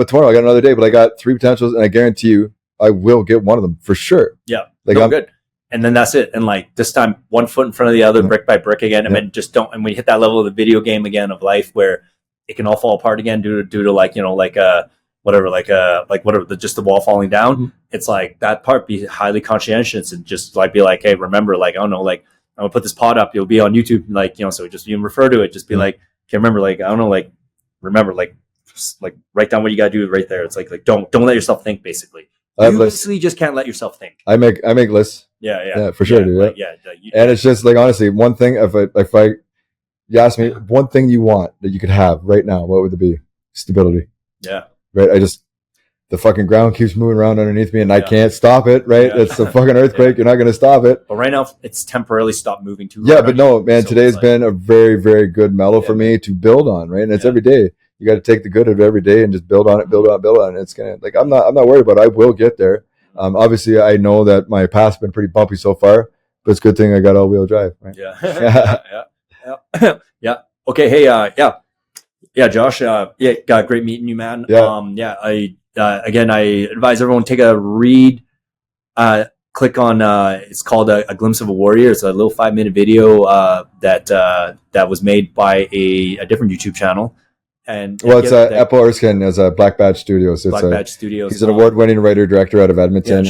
tomorrow I got another day. But I got 3 potentials, and I guarantee you, I will get one of them for sure. Yeah, like I'm good. And then that's it. And like this time, one foot in front of the other, brick by brick again. And then just don't. And when you hit that level of the video game again of life, where it can all fall apart again due to like just the wall falling down. It's like that part, be highly conscientious and just like be like, hey, remember, like, I don't know, like, I'm gonna put this pod up, you'll be on YouTube, like, so just you refer to it, just be like, okay, remember, like, I don't know, like, remember, like write down what you gotta do right there. It's like don't let yourself think, basically. You basically just can't let yourself think. I make lists. Yeah, for sure, dude. And it's just like, honestly, one thing, if you ask me one thing you want that you could have right now, what would it be? Stability. Yeah. Right. The fucking ground keeps moving around underneath me, and I can't stop it. Right. Yeah. It's a fucking earthquake. You're not going to stop it. But right now, it's temporarily stopped moving too. Yeah, but no, man. So today's been a very, very good mellow for me to build on. Right, and it's every day. You got to take the good of every day and just build on it, build on it. It's gonna, like, I'm not worried about it. I will get there. Obviously, I know that my path's been pretty bumpy so far, but it's a good thing I got all-wheel drive. Right? Yeah. Yeah. Okay. Hey. Josh. Got great meeting you, man. Yeah. Again, I advise everyone take a read. Click on. It's called a Glimpse of a Warrior. It's a little 5-minute video that was made by a different YouTube channel. And it's Apple Erskine as a Black Badge Studios. Black Badge Studios. He's an award-winning writer-director out of Edmonton.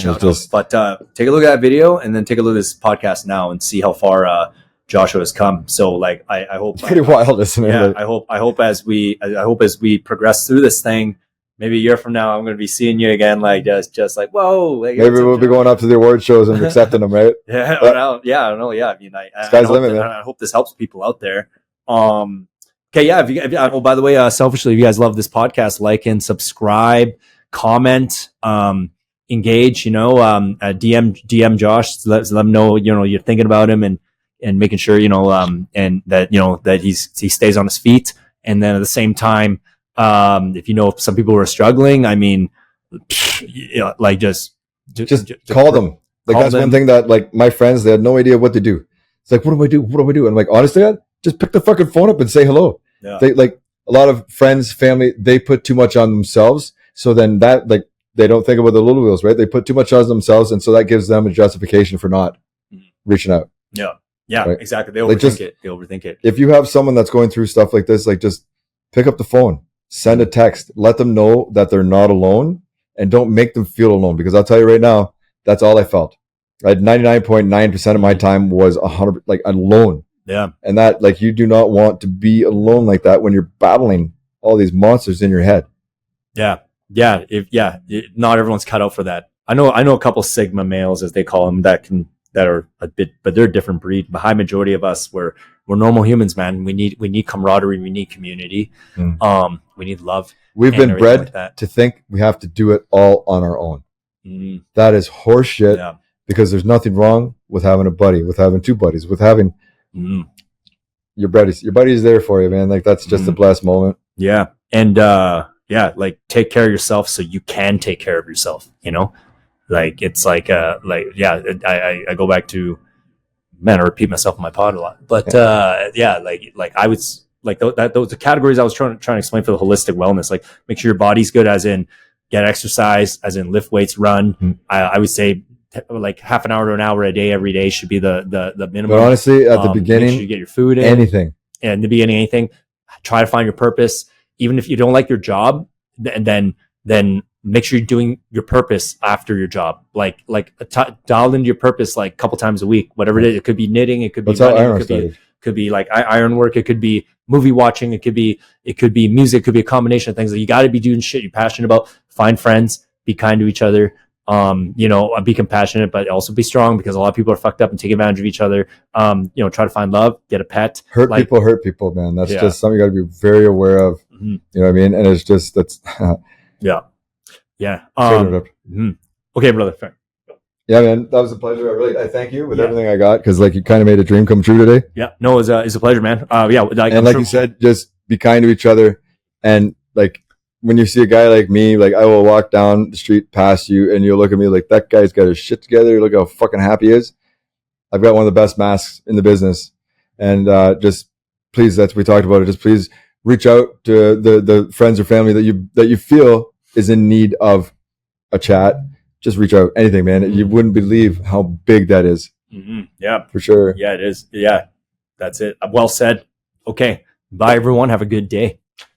But take a look at that video, and then take a look at this podcast now, and see how far Joshua has come. So, like, I hope it's pretty wild, isn't it? Yeah, I hope as we progress through this thing, maybe a year from now, I'm going to be seeing you again, like just like, whoa. Like, maybe we'll be going up to the award shows and accepting them, right? I don't know. I mean, sky's the limit. I hope this helps people out there. Okay, yeah. Oh, by the way, selfishly, if you guys love this podcast, like and subscribe, comment, engage. DM Josh, let him know you're thinking about him, and and making sure, and that, that he stays on his feet. And then at the same time, if some people were struggling, I mean, like just call them. Like that's one thing that like my friends, they had no idea what to do. It's like, what do I do? What do I do? And I'm like, honestly, just pick the fucking phone up and say hello. Yeah. They like a lot of friends, family, they put too much on themselves. So then that like they don't think about the little wheels, right? They put too much on themselves, and so that gives them a justification for not reaching out. Yeah, right? Exactly. They overthink it. If you have someone that's going through stuff like this, like just pick up the phone, send a text, let them know that they're not alone, and don't make them feel alone. Because I'll tell you right now, that's all I felt. I had 99.9% of my time was 100 like alone. Yeah. And that like you do not want to be alone like that when you're battling all these monsters in your head. Yeah. Yeah. Not everyone's cut out for that. I know a couple Sigma males, as they call them, that are a bit, but they're a different breed. The high majority of us, we're normal humans, man. We need camaraderie. We need community. We need love. We've been bred to think we have to do it all on our own. That is horseshit. Yeah. Because there's nothing wrong with having a buddy, with having two buddies, with having your buddies. Your buddy is there for you, man. Like that's just a blessed moment. Yeah. And like take care of yourself so you can take care of yourself, Like it's like I go back to, man, I repeat myself in my pod a lot. But like I was like those the categories I was trying to explain for the holistic wellness, like make sure your body's good, as in get exercise, as in lift weights, run. I would say like half an hour to an hour a day every day should be the minimum. But honestly, at the beginning, make sure you get your food in. Anything. And in the beginning, anything. Try to find your purpose. Even if you don't like your job, then make sure you're doing your purpose after your job. Like dial into your purpose like a couple times a week, whatever it is. It could be knitting, it could be running, could be like iron work, it could be movie watching, it could be music, it could be a combination of things. Like you got to be doing shit you're passionate about. Find friends, be kind to each other. Be compassionate, but also be strong, because a lot of people are fucked up and take advantage of each other. Try to find love, get a pet. Hurt people, man. That's just something you got to be very aware of. You know what I mean? And it's just, that's, yeah. Okay, brother. Fair. Yeah, man, that was a pleasure. I thank you with everything I got, because like you kind of made a dream come true today. Yeah, no, it's a pleasure, man. You said, just be kind to each other, and like when you see a guy like me, like I will walk down the street past you and you'll look at me like, that guy's got his shit together. Look how fucking happy he is. I've got one of the best masks in the business, and just please, that's we talked about it. Just please reach out to the friends or family that you feel is in need of a chat. Just reach out. Anything, man. You wouldn't believe how big that is. Yeah, for sure. Yeah, it is. Yeah, that's it. Well said. Okay. Bye, everyone. Have a good day.